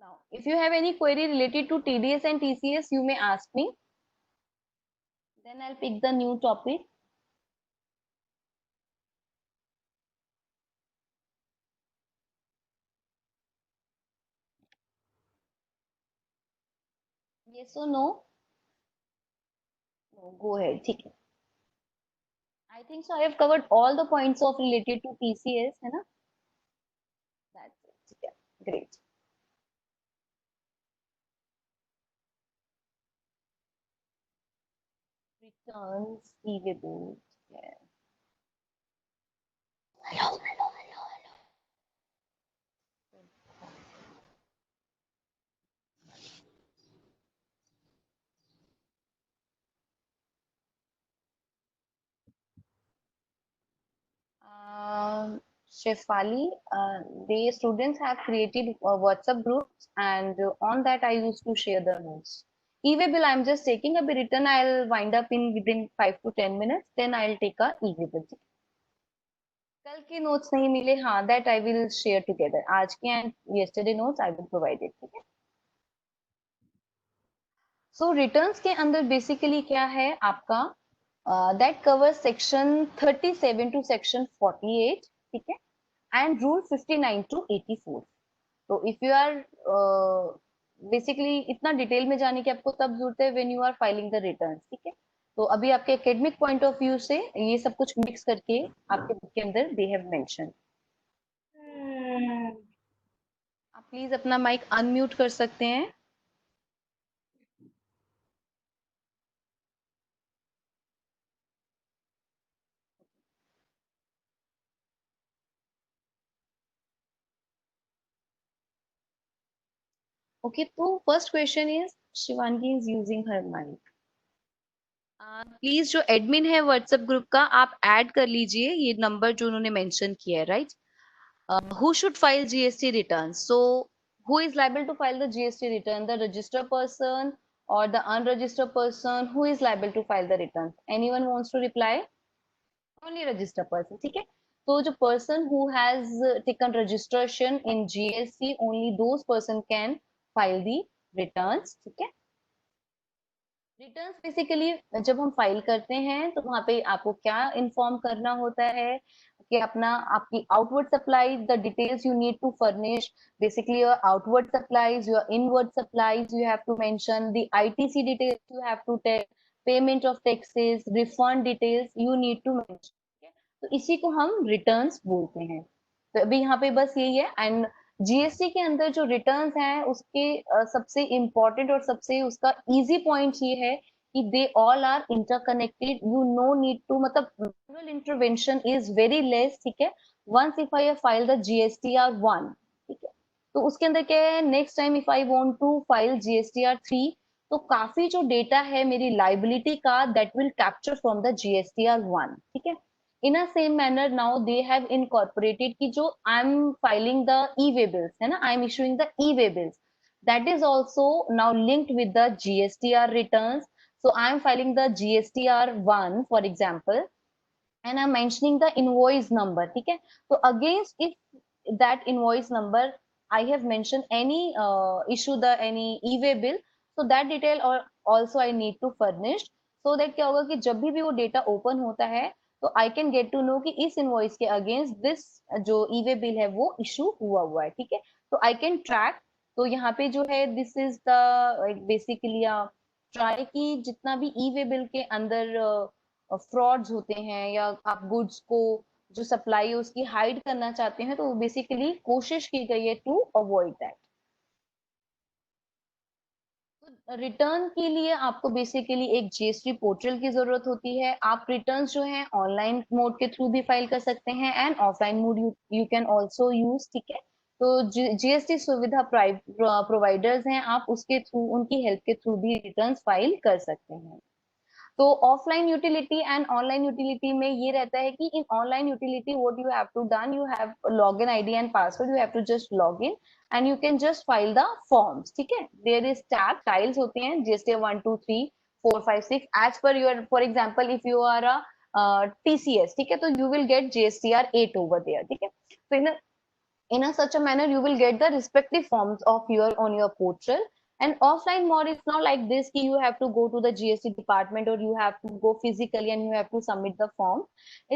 Now, if you have any query related to TDS and TCS, you may ask me. Then I'll pick the new topic. Yes or no? No, go ahead. ठीक है. I think so. I have covered all the points of related to TCS, है ना? That's it. ठीक है. Great. Returns, e-way. Yeah. Hello, hello, hello, hello. Shefali, the students have created WhatsApp groups, and on that I used to share the notes. E-way bill I'm just taking a return. I'll wind up in within 5 to 10 minutes. Then I'll take a e-way bill. कल के notes नहीं मिले, हाँ, that I will share together. आज के and yesterday notes I will provide it. ठीक है. सो returns के अंदर बेसिकली क्या है आपका, that covers section 37 to section 48. ठीक है. And rule 59 to 84. तो इफ यू आर बेसिकली इतना डिटेल में जाने की आपको तब जरूरत है when you are filing the returns. ठीक है. तो अभी आपके एकेडमिक पॉइंट ऑफ व्यू से ये सब कुछ मिक्स करके आपके बुक के अंदर दे हैव मेंशन. आप प्लीज अपना माइक अनम्यूट कर सकते हैं. ओके, तो first question is Shivangi is using her mic. Please जो एडमिन है व्हाट्सएप ग्रुप का, आप ऐड कर लीजिए ये नंबर जो उन्होंने मेंशन किया है, right? Who should file GST returns? So, who is liable to file the GST return? The registered person or the unregistered person? Who is liable to file the return? Anyone wants to reply? Only registered person. ठीक है. So, the person who has taken registration in GST, only those person can file the returns. ठीक है. Returns basically जब हम file करते हैं तो वहां पे आपको क्या इन्फॉर्म करना होता है कि अपना आपकी outward supply, the details you need to furnish, basically your outward supplies, your inward supplies, you have to mention the ITC details, you have to tell payment of taxes, refund details you need to mention. तो इसी को हम returns बोलते हैं. तो अभी यहाँ पे बस यही है. एंड जीएसटी के अंदर जो रिटर्न्स हैं उसके सबसे इंपॉर्टेंट और सबसे उसका इजी पॉइंट ये है कि they all are interconnected. You no need to, मतलब manual intervention is very less. ठीक है. Once if I file the GSTR 1, ठीक है, तो उसके अंदर क्या है, next time if I want to file GSTR 3, तो काफी जो डेटा है मेरी लाइबिलिटी का that will capture from the GSTR1, ठीक है। In a same manner now they have incorporated कि जो I am filing the e way bills है ना, I am issuing the e way bills, that is also now linked with the GSTR returns. So I am filing the GSTR1 for example, and I'm mentioning the invoice number, ठीक है। तो against if that invoice number I have mentioned any issue the any e-way bill, so that detail or also I need to furnish, so that क्या होगा कि जब भी वो data open होता है तो I can get to know कि इस इनवॉइस के अगेंस्ट दिस जो ई-वे बिल है वो इशू हुआ है, ठीक है। तो I can track, तो यहाँ पे जो है this is the basically try की जितना भी ई-वे बिल के अंदर फ्रॉड्स होते हैं या आप गुड्स को जो सप्लाई है उसकी हाइड करना चाहते हैं, तो बेसिकली कोशिश की गई है टू अवॉइड दैट। रिटर्न के लिए आपको बेसिकली एक GST पोर्टल की जरूरत होती है। आप रिटर्न जो है ऑनलाइन मोड के थ्रू भी फाइल कर सकते हैं and offline mode you can also use, ठीक है। तो GST सुविधा प्रोवाइडर्स हैं, आप उसके थ्रू उनकी हेल्प के थ्रू भी रिटर्न फाइल कर सकते हैं। तो offline utility and online utility में ये रहता है कि in online utility what you have to done, you have login ID and password, you have to just log in and you can just file the forms, ठीक है। There is tab tiles होते हैं GST 1 2 3 4 5 6 as per your, for example if you are a TCS, ठीक है, तो you will get GSTR 8 over there, ठीक है। तो in a such a manner you will get the respective forms of your on your portal. And offline mode is not like this ki you have to go to the GST department or you have to go physically and you have to submit the form.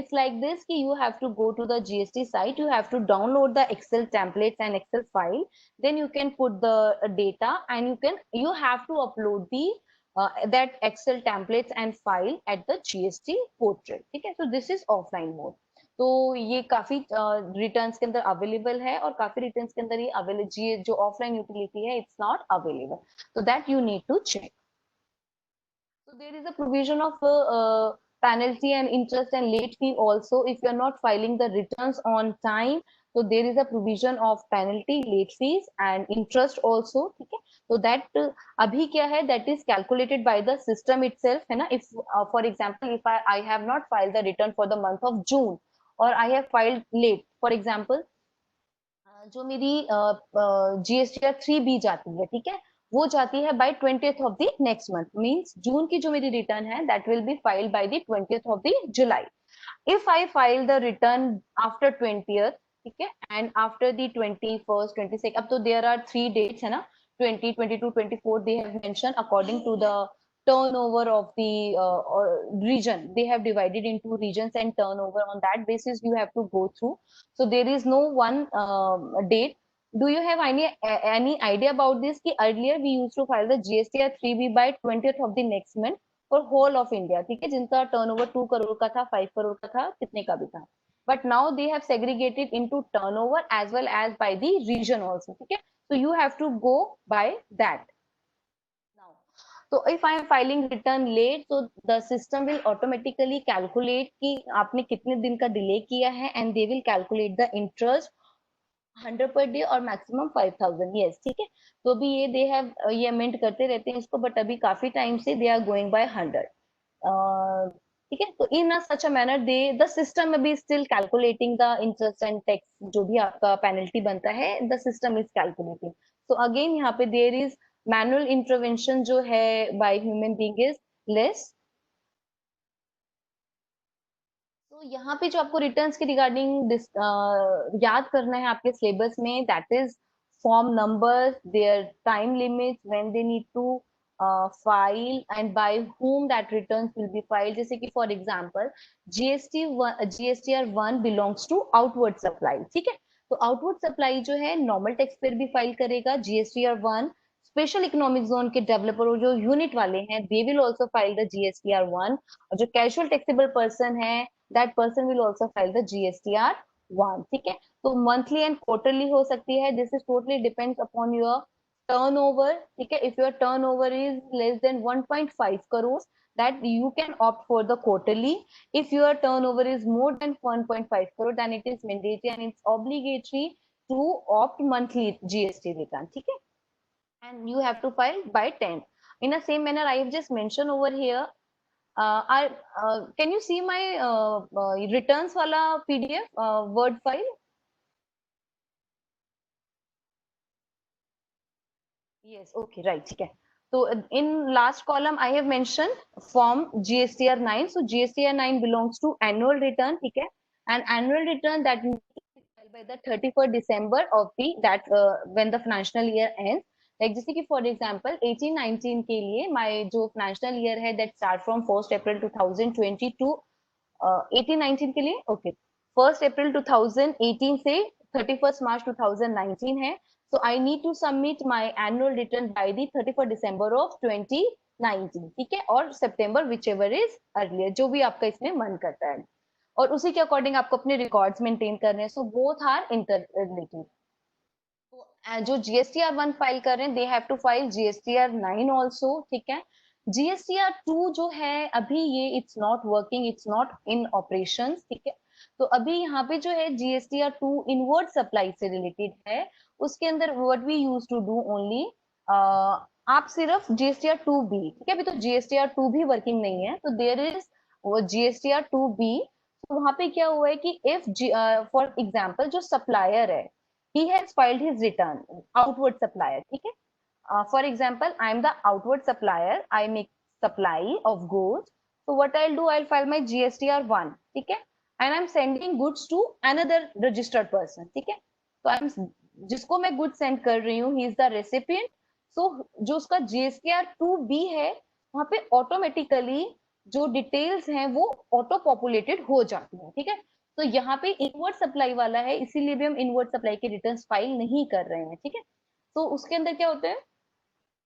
It's like this ki you have to go to the GST site, you have to download the Excel templates and Excel file, then you can put the data and you have to upload the that Excel templates and file at the GST portal, ठीक है। So this is offline mode। तो ये काफी returns के अंदर available है और काफी रिटर्न्स के अंदर ये अवेलेबल जो ऑफलाइन यूटिलिटी है इट्स नॉट अवेलेबल, तो that you need to check. So there is a provision of penalty and interest and late fee also if you are not filing the returns on time. So there is a provision of penalty, late fees and interest also, ठीक है। So that अभी क्या है, that is calculated by the system itself, है ना। If for example if I have not filed the return for the month of June or I have filed late, for example जो मेरी GSTR 3B जाती है, ठीक है, वो जाती है by 20th of the next month, means June की जो मेरी रिटर्न है that will be filed by the 20th of the July. If I file the return after 20th, ठीक है, and after the 21st 22nd, अब तो there are 3 dates है ना, 20 22 24 they have mentioned according to the turnover of the region, they have divided into regions and turnover, on that basis you have to go through. So there is no one date. Do you have any idea about this कि earlier we used to file the GSTR 3B by 20th of the next month for whole of India, ठीक है, जिनका turnover 2 crore का था, 5 करोड़ का था, कितने का भी था, but now they have segregated into turnover as well as by the region also, ठीक है। so you have to go by that now. So if I am filing return late, so the system will automatically calculate कि आपने कितने दिन का delay किया है and they will calculate the interest 100 per day और मैक्सिमम 5000, यस, ठीक है। तो अभी ये दे हैव ये अमेंड करते रहते हैं इसको, बट अभी काफी टाइम से दे आर गोइंग बाय 100, ठीक है। तो in such a manner they the system में भी still calculating the interest and tax, जो भी आपका पेनल्टी बनता है द सिस्टम इज कैलकुलेटिंग। तो अगेन यहाँ पे देयर इज मैनुअल इंटरवेंशन जो है by human being is less. तो यहाँ पे जो आपको रिटर्न्स के रिगार्डिंग याद करना है आपके सिलेबस में, that is form number, there time limit when they need to file and by whom that returns will be filed। जैसे कि for example GSTR 1 belongs to outward supply, ठीक है। तो आउटवर्ड सप्लाई जो है नॉर्मल टैक्स पेयर भी file करेगा GSTR 1, special economic zone के डेवलपर और जो यूनिट वाले हैं they will also file the GSTR 1, और जो कैजुअल टैक्सेबल पर्सन है that person will also file the GSTR 1, ठीक है। तो मंथली एंड क्वार्टरली हो सकती है, this is totally depends upon your turnover, ठीक है। If your turnover is less than 1.5 crores, that you can opt for the quarterly. If your turnover is more than 1.5 crore, then it is mandatory and it's obligatory to opt monthly GST return, ठीक है, and you have to file by 10th। In the same manner, I have just mentioned over here. Can you see my returns wala PDF Word file? Yes, okay, right. ठीक है. So in last column, I have mentioned form GSTR 9. So GSTR 9 belongs to annual return, ठीक है? And annual return that needs to be filed by the 31st December of the that when the financial year ends. Like जैसे कि for example 18-19 के लिए my जो financial year है that start from 1st April 2020 to 18-19 के लिए okay 1st April 2018 से 31st March 2019 है. So I need to submit my annual return by the 31st December of 2019, ठीक है, और September whichever is earlier, जो भी आपका इसमें मन करता है, और उसी के अकॉर्डिंग आपको अपने रिकॉर्ड्स मेंटेन करने हैं. So both are inter related. तो जो GSTR 1 फाइल कर रहे हैं they have to file GSTR 9 also, ठीक है. GSTR 2 जो है अभी ये it's not working, it's not in operation, ठीक है. तो अभी यहाँ पे जो है GSTR 2 इनवर्ड सप्लाई से रिलेटेड है. उसके अंदर what we use to do only, आप सिर्फ GSTR 2B, ठीक है, अभी तो GSTR 2 भी वर्किंग नहीं है, तो देयर इज GSTR 2B. तो वहां पे क्या हुआ है कि इफ फॉर एग्जाम्पल जो सप्लायर है he has filed his return, outward supplier, ठीक है. For example, I am the outward supplier, I make supply of goods. So what I'll do, I'll file my GSTR 1, ठीक है, and I'm sending goods to another registered person, ठीक है. तो I'm जिसको मैं goods send कर रही हूँ, he is the recipient. So जो उसका GSTR 2B है, वहां पे ऑटोमेटिकली जो डिटेल्स हैं वो ऑटो पॉपुलेटेड हो जाती है, ठीक है. तो यहाँ पे इनवर्ट सप्लाई वाला है, इसीलिए भी हम इनवर्ट सप्लाई के रिटर्न्स फाइल नहीं कर रहे हैं, ठीक है. तो उसके अंदर क्या होता है,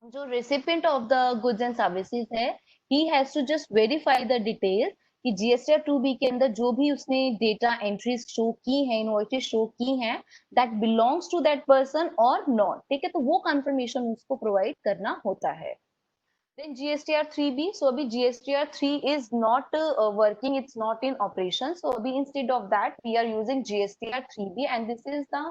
जो recipient of the goods and services है, he has to just verify the details कि GSTR 2B के अंदर जो भी उसने डेटा एंट्रीज शो की है, इनवॉइसेस शो की हैं, that belongs to that person और नॉट, ठीक है. तो वो कंफर्मेशन उसको प्रोवाइड करना होता है. Then GSTR 3B. So abhi GSTR 3 is not working. It's not in operation. So abhi instead of that, we are using GSTR 3B, and this is the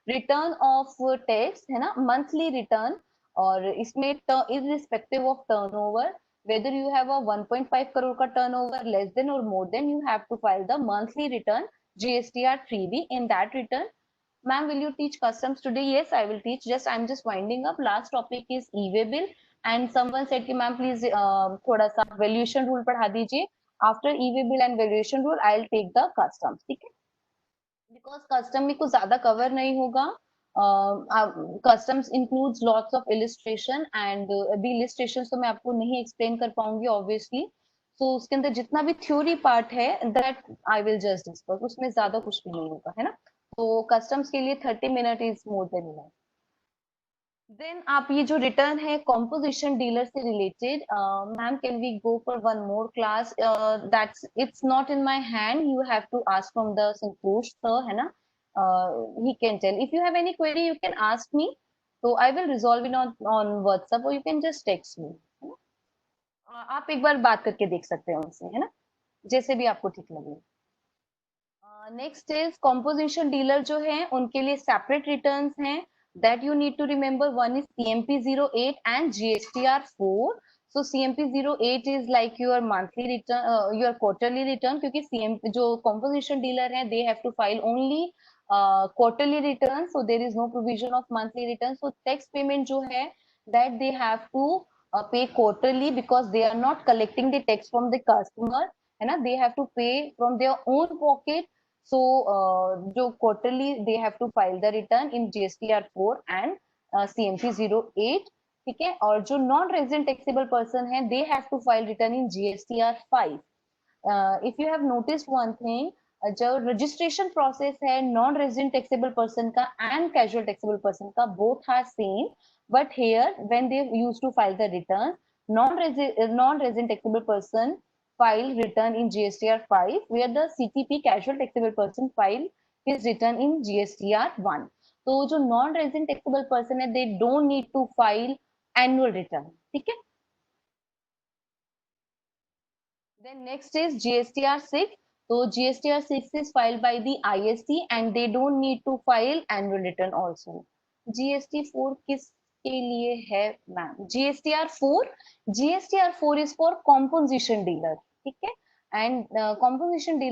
return of tax, है ना, monthly return. और इसमें irrespective of turnover, whether you have a 1.5 crore का turnover, less than or more than, you have to file the monthly return GSTR 3B. In that return, ma'am, will you teach customs today? Yes, I will teach. I'm just winding up. Last topic is e-way bill. And someone said कि ma'am please थोड़ा सा valuation rule पढ़ा दीजिए. After e-way bill and valuation rule, I'll take the customs, ठीक है. Because custom में कुछ ज्यादा cover नहीं होगा. Customs includes lots of illustration, and अभी illustrations तो मैं आपको नहीं explain कर पाऊंगी obviously. So उसके अंदर जितना भी theory part है that I will just discuss. उसमें ज्यादा कुछ भी नहीं होगा, है ना. तो customs के लिए 30 minutes is more than enough. Then आप ये जो रिटर्न है कॉम्पोजिशन डीलर से related, ma'am can we go for one more class, that's it's not in my hand, you have to ask from the Santosh sir, है ना. He can tell. If you have any query you can ask me, तो I will resolve in on WhatsApp, और you can just text me. आप एक बार बात करके देख सकते हैं उनसे, है ना, जैसे भी आपको ठीक लगे. नेक्स्ट इज कॉम्पोजिशन डीलर जो है उनके लिए सेपरेट रिटर्न्स हैं that you need to remember. One is CMP 08 and GSTR 4. So CMP 08 is like your monthly return, your quarterly return, क्योंकि CMP जो composition dealer है they have to file only quarterly return, so there is no provision of monthly return. So tax payment जो है that they have to pay quarterly because they are not collecting the tax from the customer, है ना, they have to pay from their own pocket. So जो quarterly they have to file the return in GSTR 4 and CMP 08, ठीक है. और जो non resident taxable person है they have to file return in GSTR 5. If you have noticed one thing, जो registration process है non resident taxable person का and casual taxable person का both are same, but here when they used to file the return, non-resident taxable person file return in GSTR 5, where the CTP casual taxable person file his return in GSTR 1. तो जो non resident taxable person है they don't need to file annual return, ठीक है. Then next is GSTR 6. So GSTR 6 is filed by the IST and they don't need to file annual return also. GST 4 किस के लिए है ma'am GSTR 4 is for composition dealer, ठीक है, and composition dealer